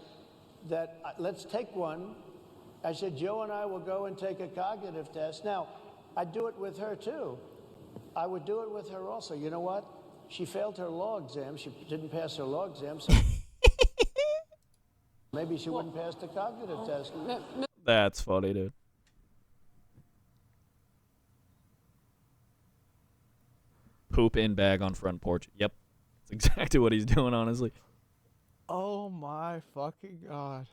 that let's take one. I said, Joe and I will go and take a cognitive test. Now, I'd do it with her too. I would do it with her also. You know what? She failed her law exam. She didn't pass her law exam, so maybe she wouldn't pass the cognitive test.
That's funny, dude. Poop in bag on front porch. Yep. That's exactly what he's doing, honestly.
Oh my fucking god.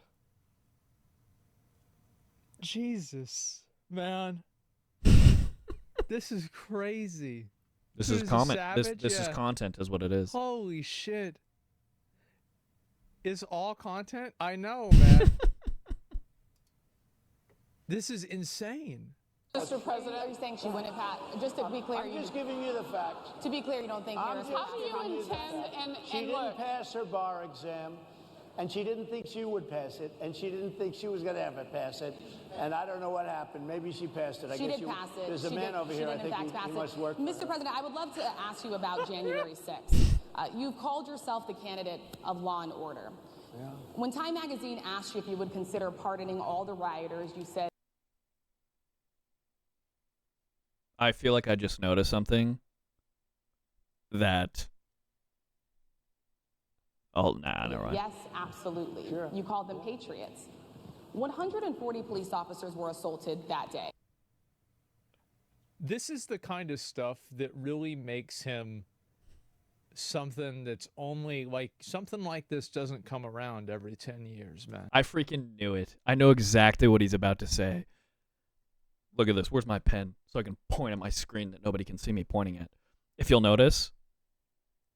Jesus, man. This is crazy.
This
Who's
is
a
comment.
savage?
This is
Yeah.
content, is what it is.
Holy shit. It's all content? I know, man. This is insane.
Mr. President,
Are you saying she wouldn't pass? Just to be clear,
I'm just giving you the facts.
to be clear, you don't think
I'm
Harris
just
how do you
giving the
intend,
facts.
and
She didn't
look,
pass her bar exam, and she didn't think she would pass it, and she didn't think she was going to ever pass it. And I don't know what happened. Maybe she passed it. I
she
guess
did pass it.
There's a
She
man
did,
over
she
here.
did
I
in
think
fact
he
pass
must
it.
work.
Mr. President, I would love to ask you about January 6th. You've called yourself the candidate of law and order.
Yeah.
When Time Magazine asked you if you would consider pardoning all the rioters, you said
I feel like I just noticed something that. Oh, nah, never mind.
yes, absolutely.
Sure.
You called them patriots. 140 police officers were assaulted that day.
This is the kind of stuff that really makes him something that's only like something like this doesn't come around every 10 years, man.
I freaking knew it. I know exactly what he's about to say. Look at this. Where's my pen? So I can point at my screen that nobody can see me pointing at. If you'll notice,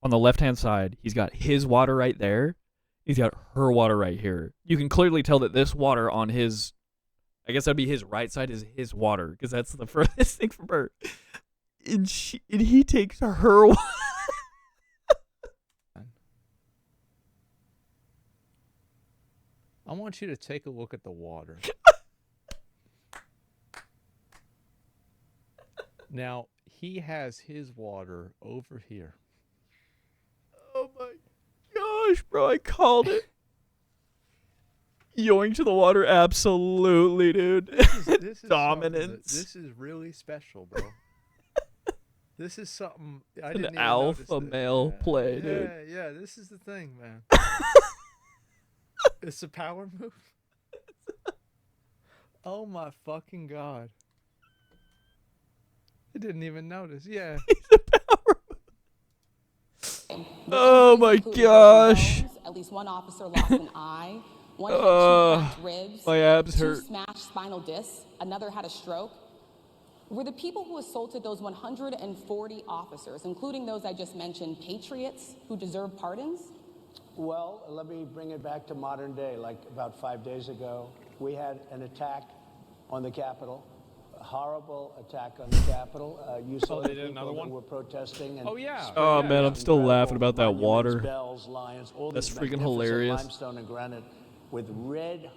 on the left-hand side, he's got his water right there. He's got her water right here. You can clearly tell that this water on his, I guess that'd be his right side, is his water, because that's the furthest thing from her. And he takes her water.
I want you to take a look at the water. Now, he has his water over here.
Oh my gosh, bro, I called it. Yoink to the water, absolutely, dude.
This is
Dominance.
This is really special, bro. This is something I
An
didn't even
alpha
notice that.
male play,
yeah,
dude.
Yeah, this is the thing, man. It's a power move. Oh my fucking god. I didn't even notice. Yeah.
Oh my gosh.
At least one officer lost an eye. One had 2 cracked ribs.
My abs
2
hurt.
smashed spinal discs. Another had a stroke. Were the people who assaulted those 140 officers, including those I just mentioned, patriots who deserve pardons?
Well, let me bring it back to modern day. Like about 5 days ago, we had an attack on the Capitol. A horrible attack on the Capitol. You saw
they
the
did
people
another
that
one?
were protesting. And
Oh, yeah.
Oh
Yeah,
man,
yeah.
I'm still laughing about that
Monuments,
water.
bells, lions, all
That's
these
freaking
magnificent
hilarious.
limestone and granite with red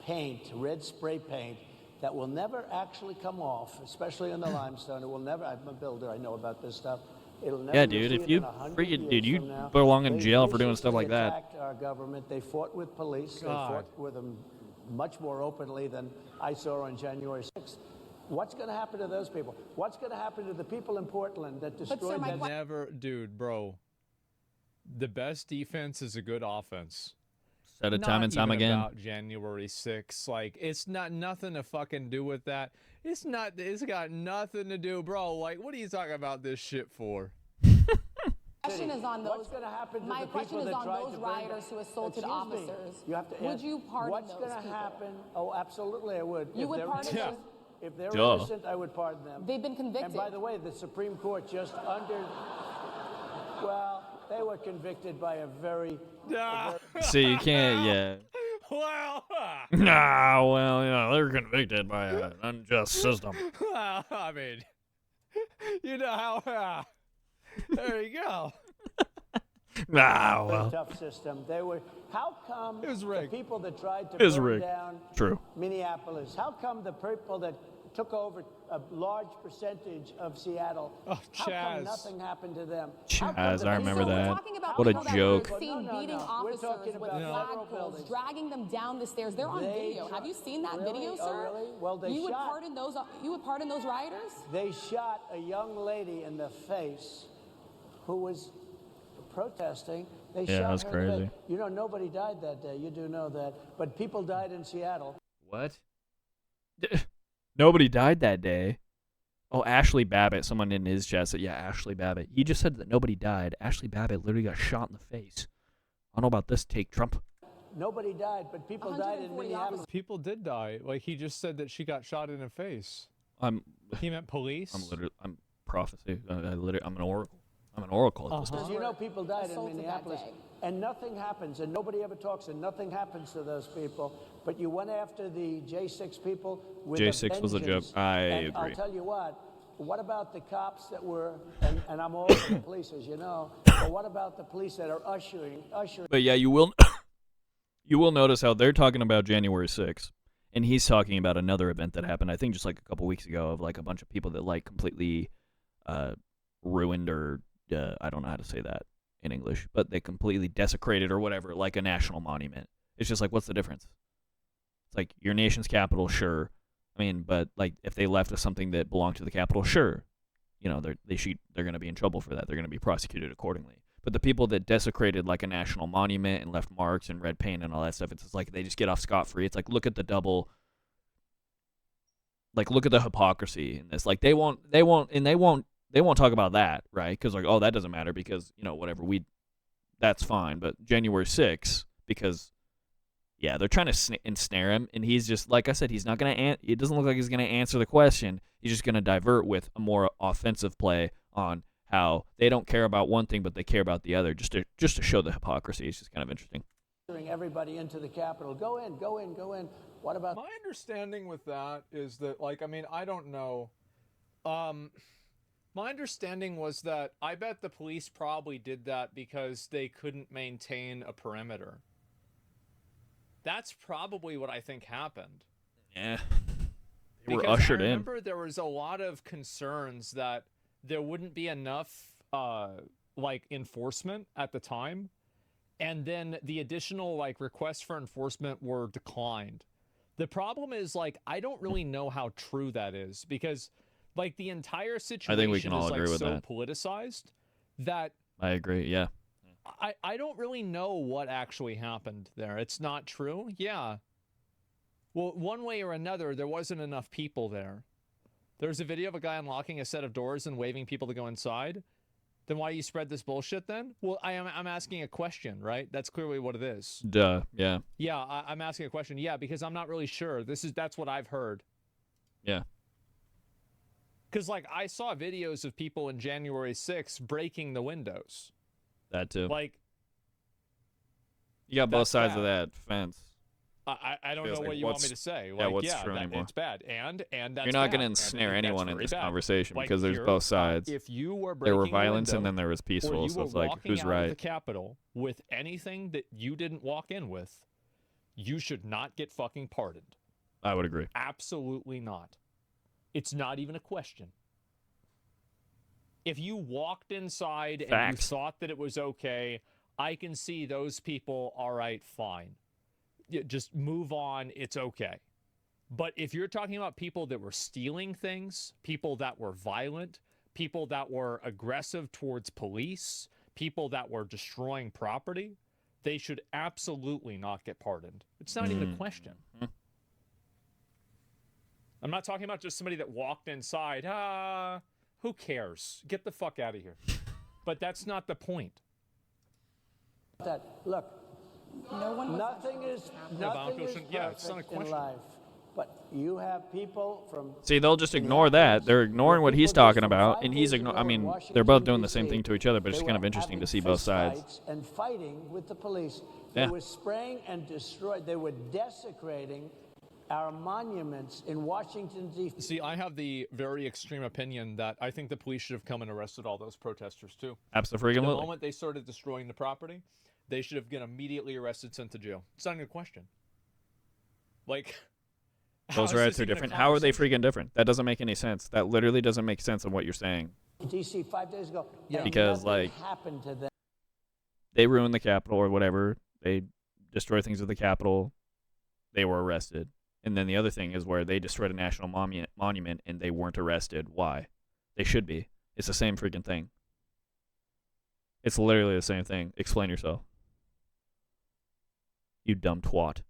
paint, red spray paint that will never actually come off, especially in the limestone. It will never. I'm a builder. I know about this stuff. It'll never.
Yeah,
you'll
dude,
see
if
it
you
in 100
freaking- dude,
years
you
from now.
belong in
They
jail for doing stuff
viciously
like that.
Attacked our government. They fought with police.
God.
They fought with them much more openly than I saw on January 6th. What's going to happen to those people? What's going to happen to the people in Portland that destroyed
my
that?
Never, dude, bro. The best defense is a good offense.
Said it time and time
Not even
again.
about January 6th. Like, it's not nothing to fucking do with that. It's got nothing to do, bro. Like, what are you talking about this shit for?
Question is on those.
What's going to happen to
My
the
question
people
is
that
on
tried
those
to bring
rioters
back-
who assaulted
Excuse me.
officers.
You have to
Would
ask,
you pardon
what's
those
going to
people?
happen? Oh, absolutely, I would.
You
If
would
they're
pardon
innocent-
those?
If they're
Duh.
innocent, I would pardon them.
They've been convicted.
And by the way, the Supreme Court just well, they were convicted by a very.
See, you can't, yeah.
Well,
Nah, well, they're convicted by an unjust system.
I mean, you know how. There you go.
Nah,
very
well.
tough system. They were. How come
It was
the
rigged.
people that tried to
It was
burn
rigged.
down
True.
Minneapolis? How come the people that took over a large percentage of Seattle?
Oh,
How come
Chaz.
nothing happened to them? How come
Chaz,
the
I remember
people-
So
that.
we're talking about
What a
people that
joke.
were seen
No.
beating
We're
officers
talking
with
about federal
flagpoles,
buildings.
dragging them down the stairs. They're on
They
video.
try-
Have you seen that
Really?
video,
Oh,
sir?
really? Well, they
you would
shot-
pardon those. You would pardon those rioters?
They shot a young lady in the face who was protesting. They
Yeah,
shot
that's
her in the
crazy.
face. You know, nobody died that day. You do know that. But people died in Seattle.
What? Nobody died that day. Oh, Ashley Babbitt. Someone in his chat said, yeah, Ashley Babbitt. He just said that nobody died. Ashley Babbitt literally got shot in the face. I don't know about this take, Trump.
Nobody died, but people died in
140
Minneapolis.
People did die. Like, he just said that she got shot in the face.
I'm
He meant police.
literally, I'm prophecy. I'm an oracle. I'm an oracle at this
Uh-huh.
point.
You know, people died in
Assaulted that
Minneapolis,
day.
and nothing happens, and nobody ever talks, and nothing happens to those people. But you went after the J6 people with
J6 was a joke.
vengeance.
I
and
agree.
I'll tell you what about the cops that were, and I'm all for the police, as you know, but what about the police that are ushering?
But yeah, you will notice how they're talking about January 6th, and he's talking about another event that happened, I think just like a couple weeks ago, of like a bunch of people that like completely ruined or I don't know how to say that in English, but they completely desecrated or whatever, like a national monument. It's just like, what's the difference? It's like your nation's capital, sure. I mean, but like if they left us something that belonged to the capital, sure. You know, they're going to be in trouble for that. They're going to be prosecuted accordingly. But the people that desecrated like a national monument and left marks and red paint and all that stuff, it's just like they just get off scot-free. It's like, look at the hypocrisy in this. Like they won't talk about that, right? Because like, oh, that doesn't matter because, you know, whatever, that's fine. But January 6th, because, yeah, they're trying to ensnare him, and he's just, like I said, he's not going to, it doesn't look like he's going to answer the question. He's just going to divert with a more offensive play on how they don't care about one thing, but they care about the other, just to show the hypocrisy. It's just kind of interesting.
Everybody into the Capitol. Go in. What about?
My understanding with that is that, like, I mean, I don't know. My understanding was that I bet the police probably did that because they couldn't maintain a perimeter. That's probably what I think happened.
Yeah. They were
Because
ushered
I
in.
remember there was a lot of concerns that there wouldn't be enough, like, enforcement at the time. And then the additional, like, requests for enforcement were declined. The problem is, like, I don't really know how true that is because, like, the entire situation
I think we can all
is,
agree
like,
with
so
that.
politicized that
I agree, yeah.
I don't really know what actually happened there. It's not true? Yeah. Well, one way or another, there wasn't enough people there. There's a video of a guy unlocking a set of doors and waving people to go inside. Then why you spread this bullshit then? Well, I'm asking a question, right? That's clearly what it is.
Duh, yeah.
Yeah, I'm asking a question. Yeah, because I'm not really sure. That's what I've heard.
Yeah.
Because, like, I saw videos of people in January 6th breaking the windows.
That too.
Like,
you got both
that's
sides
bad.
of that fence.
I don't
Feels
know
like
what you want me to say. Like,
what's true anymore?
It's bad, and that's
You're not
going
to ensnare anyone in this conversation
like,
because there's
here,
both sides.
If you were
There were
breaking a
violence and
window,
then there was
or
peaceful,
you
so
were
it's like,
walking
who's
out
right?
of the Capitol with anything that you didn't walk in with, you should not get fucking pardoned.
I would agree.
Absolutely not. It's not even a question. If you walked inside and you
Facts.
thought that it was okay, I can see those people, all right, fine. Just move on, it's okay. But if you're talking about people that were stealing things, people that were violent, people that were aggressive towards police, people that were destroying property, they should absolutely not get pardoned. It's not even a question. I'm not talking about just somebody that walked inside. Who cares? Get the fuck out of here. But that's not the point.
Look,
No one was
nothing is
Yeah, it's not a
perfect in
question.
life, but you have people from.
See, they'll just ignore that. They're ignoring what he's talking about, and he's ignoring. I mean, they're both doing the same thing to each other, but it's kind of interesting to see both sides.
And fighting with the police.
Yeah.
They were spraying and destroying. They were desecrating our monuments in Washington, D.C.
See, I have the very extreme opinion that I think the police should have come and arrested all those protesters too. The
Absolutely.
moment they started destroying the property, they should have been immediately arrested, sent to jail. It's not even a question. Like,
Those rights are different. How are they freaking different? That doesn't make any sense. That literally doesn't make sense of what you're saying.
D.C. 5 days ago.
Yeah.
And
Because,
nothing
like,
happened to them.
They ruined the Capitol or whatever. They destroyed things at the Capitol. They were arrested. And then the other thing is where they destroyed a national monument and they weren't arrested. Why? They should be. It's the same freaking thing. It's literally the same thing. Explain yourself. You dumb twat.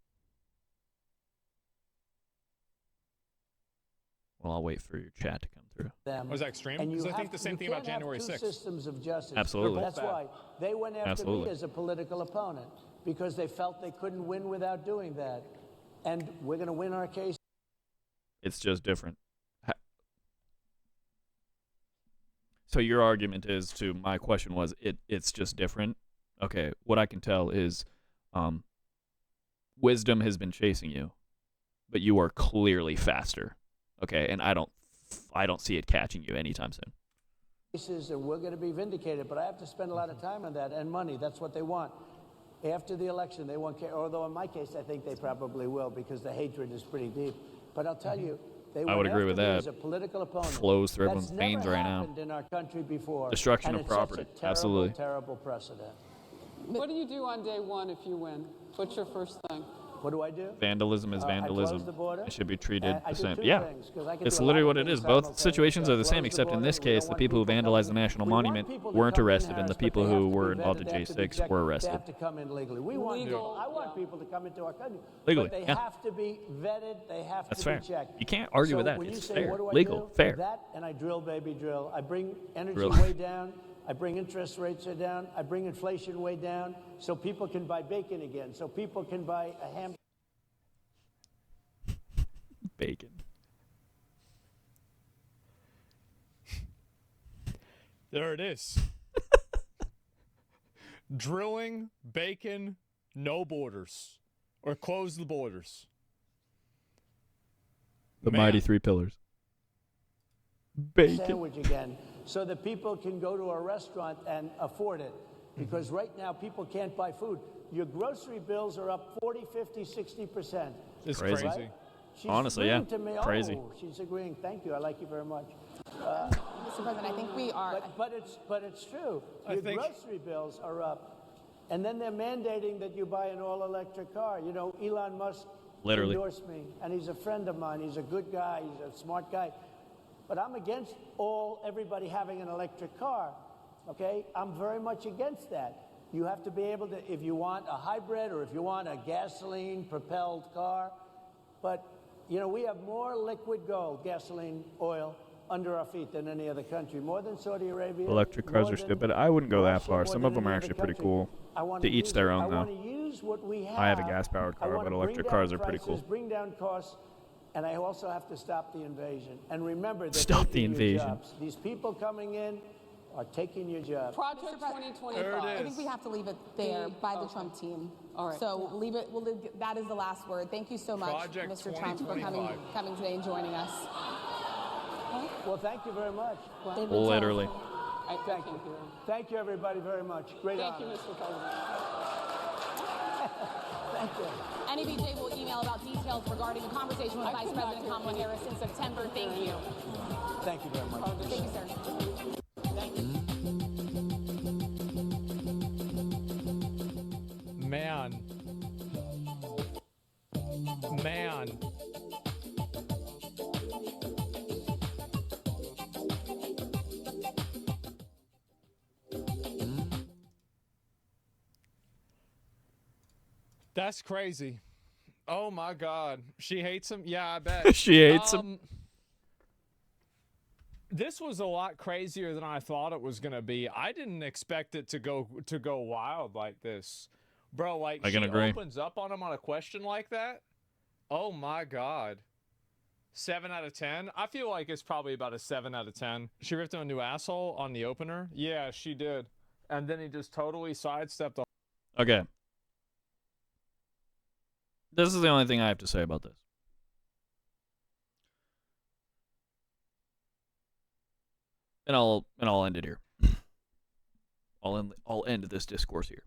Well, I'll wait for your chat to come through.
Was that extreme?
And you
Because I think
have-
the same
you
thing about
can't have
January
two
6th.
systems of justice.
Absolutely.
That's why they went after
Absolutely.
me as a political opponent, because they felt they couldn't win without doing that. And we're going to win our case.
It's just different. So your argument is to my question was it's just different. Okay, what I can tell is wisdom has been chasing you, but you are clearly faster. Okay, and I don't see it catching you anytime soon.
And we're going to be vindicated, but I have to spend a lot of time on that and money. That's what they want. After the election, they won't care. Although in my case, I think they probably will because the hatred is pretty deep. But I'll tell you, they
I would agree with that.
As a political opponent.
Flows through
That's
everyone's veins
never
right now.
happened in our country before.
Destruction
and
of
it sets
property.
a terrible,
Absolutely.
terrible precedent.
What do you do on day one if you win? What's your first thing?
What do I do?
Vandalism is
I
vandalism.
close the border.
It should be treated
I
the
do
same.
two
Yeah,
things, 'cause I can
it's
do a lot
literally
of
what it
things
is. Both
simultaneously.
situations are the
Close
same,
the
except in
border.
this
We
case,
don't
the
want
people who
people
vandalized the
coming.
National
We want
Monument
people to
weren't
come in,
arrested, and
Harris,
the
but
people
they
who
have to
were
be
involved in
vetted, they have to be
J6
checked.
were
They
arrested.
have to come in legally. We want
Legal,
I want
yeah.
people to come into our country.
Legally,
But they
yeah.
have to be vetted. They have
That's
to
fair.
be checked.
You can't argue
So
with that.
when you
It's
say,
fair,
what do I
legal,
do?
fair.
That and I drill, baby, drill. I bring energy
Drill.
way down. I bring interest rates down. I bring inflation way down so people can buy bacon again, so people can buy a ham.
Bacon.
There it is. Drilling, bacon, no borders. Or close the borders.
The
Man.
mighty three pillars. Bacon.
Sandwich again so that people can go to a restaurant and afford it. Because right now people can't buy food. Your grocery bills are up 40, 50, 60%.
It's
Crazy.
crazy.
Right? She's
Honestly, yeah.
agreeing to me.
Crazy.
Oh, she's agreeing. Thank you. I like you very much.
Mr. President, I think we are.
But it's true.
I
Your
think-
grocery bills are up. And then they're mandating that you buy an all-electric car. You know, Elon Musk
Literally.
endorsed me, and he's a friend of mine. He's a good guy. He's a smart guy. But I'm against everybody having an electric car, okay? I'm very much against that. You have to be able to, if you want a hybrid or if you want a gasoline-propelled car. But, you know, we have more liquid gold, gasoline, oil, under our feet than any other country, more than Saudi Arabia.
Electric cars
more
are
than
stupid. I wouldn't go that
Russia,
far.
more
Some
than
of them
any
are
other
actually pretty
country.
cool.
I want
To each their own,
I
though.
want to use what we have.
I have a gas-powered
I
car,
wanna
but
bring
electric
down
cars are pretty
prices,
cool.
Bring down costs, and I also have to stop the invasion. And remember, they're
Stop the
taking your
invasion.
jobs. These people coming in are taking your jobs.
Project
Mr. President,
2025.
I think we have to leave it there by the Trump team.
All right.
So leave it. That is the last word. Thank you so much,
Project
Mr. Trump, for coming
2025.
today and joining us.
Well, thank you very much.
They've been
Literally.
I
Thank
can't
you.
hear.
Thank you, everybody, very much. Great
Thank you,
honor.
Mr. President.
Thank you.
NABJ will email about details regarding the conversation with
I
Vice
could not
President
hear
Kamala
you.
Harris in September. Thank you.
Thank you very much.
Thank you, sir.
Man. Man. That's crazy. Oh my God. She hates him? Yeah, I bet.
She hates him.
This was a lot crazier than I thought it was gonna be. I didn't expect it to go wild like this. Bro, like
I can
she
agree.
opens up on him on a question like that. Oh my God. 7 out of 10. I feel like it's probably about a 7 out of 10. She ripped him a new asshole on the opener. Yeah, she did. And then he just totally sidestepped.
Okay. This is the only thing I have to say about this. And I'll end it here. I'll end this discourse here.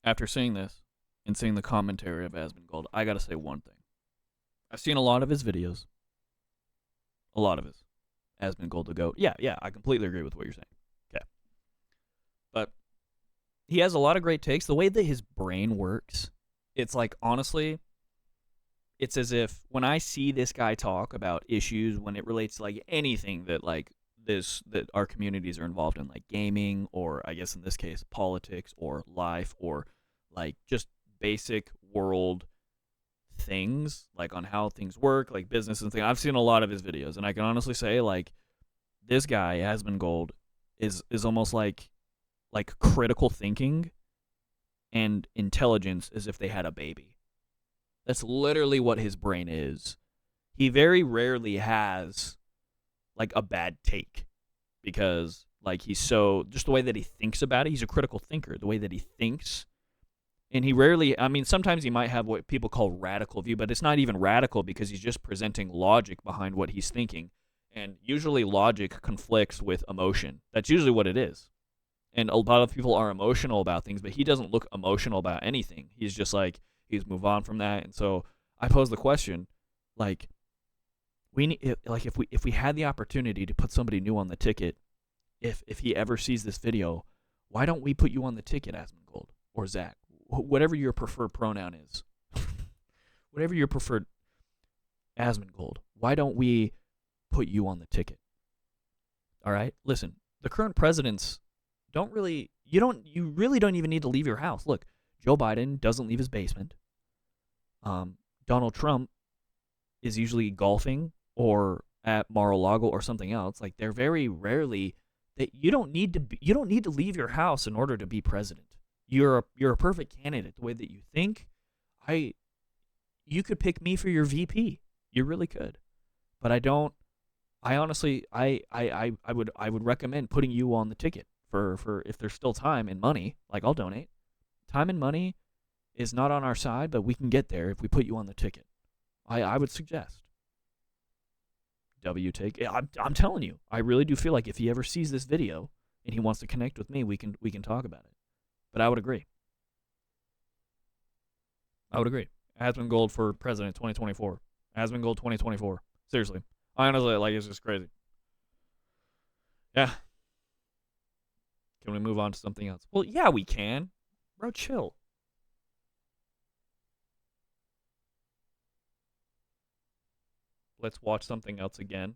After seeing this and seeing the commentary of Asmongold, I gotta say one thing. I've seen a lot of his videos. A lot of his. Asmongold the GOAT. Yeah, I completely agree with what you're saying. Okay. But he has a lot of great takes. The way that his brain works, it's like, honestly, it's as if when I see this guy talk about issues when it relates to like anything that like that our communities are involved in, like gaming, or I guess in this case politics or life, or like just basic world things, like on how things work, like business and things. I've seen a lot of his videos, and I can honestly say like this guy Asmongold is almost like critical thinking and intelligence as if they had a baby. That's literally what his brain is. He very rarely has like a bad take because like he's so just the way that he thinks about it. He's a critical thinker. The way that he thinks, and he rarely. I mean, sometimes he might have what people call radical view, but it's not even radical because he's just presenting logic behind what he's thinking, and usually logic conflicts with emotion. That's usually what it is. And a lot of people are emotional about things, but he doesn't look emotional about anything. He's just like he's move on from that. And so I pose the question, like we need, like if we had the opportunity to put somebody new on the ticket, if he ever sees this video, why don't we put you on the ticket, Asmongold or Zach, whatever your preferred pronoun is, whatever your preferred Asmongold. Why don't we put you on the ticket? All right, listen, the current presidents you really don't even need to leave your house. Look, Joe Biden doesn't leave his basement. Donald Trump is usually golfing or at Mar-a-Lago or something else. Like they're very rarely that you don't need to leave your house in order to be president. You're a perfect candidate the way that you think. You could pick me for your VP. You really could. But I honestly I would recommend putting you on the ticket for if there's still time and money. Like I'll donate. Time and money is not on our side, but we can get there if we put you on the ticket. I would suggest. W take. I'm telling you, I really do feel like if he ever sees this video and he wants to connect with me, we can talk about it. But I would agree. Asmongold for president 2024. Asmongold 2024. Seriously. I honestly, like, it's just crazy. Yeah. Can we move on to something else? Well, yeah, we can. Bro, chill. Let's watch something else again.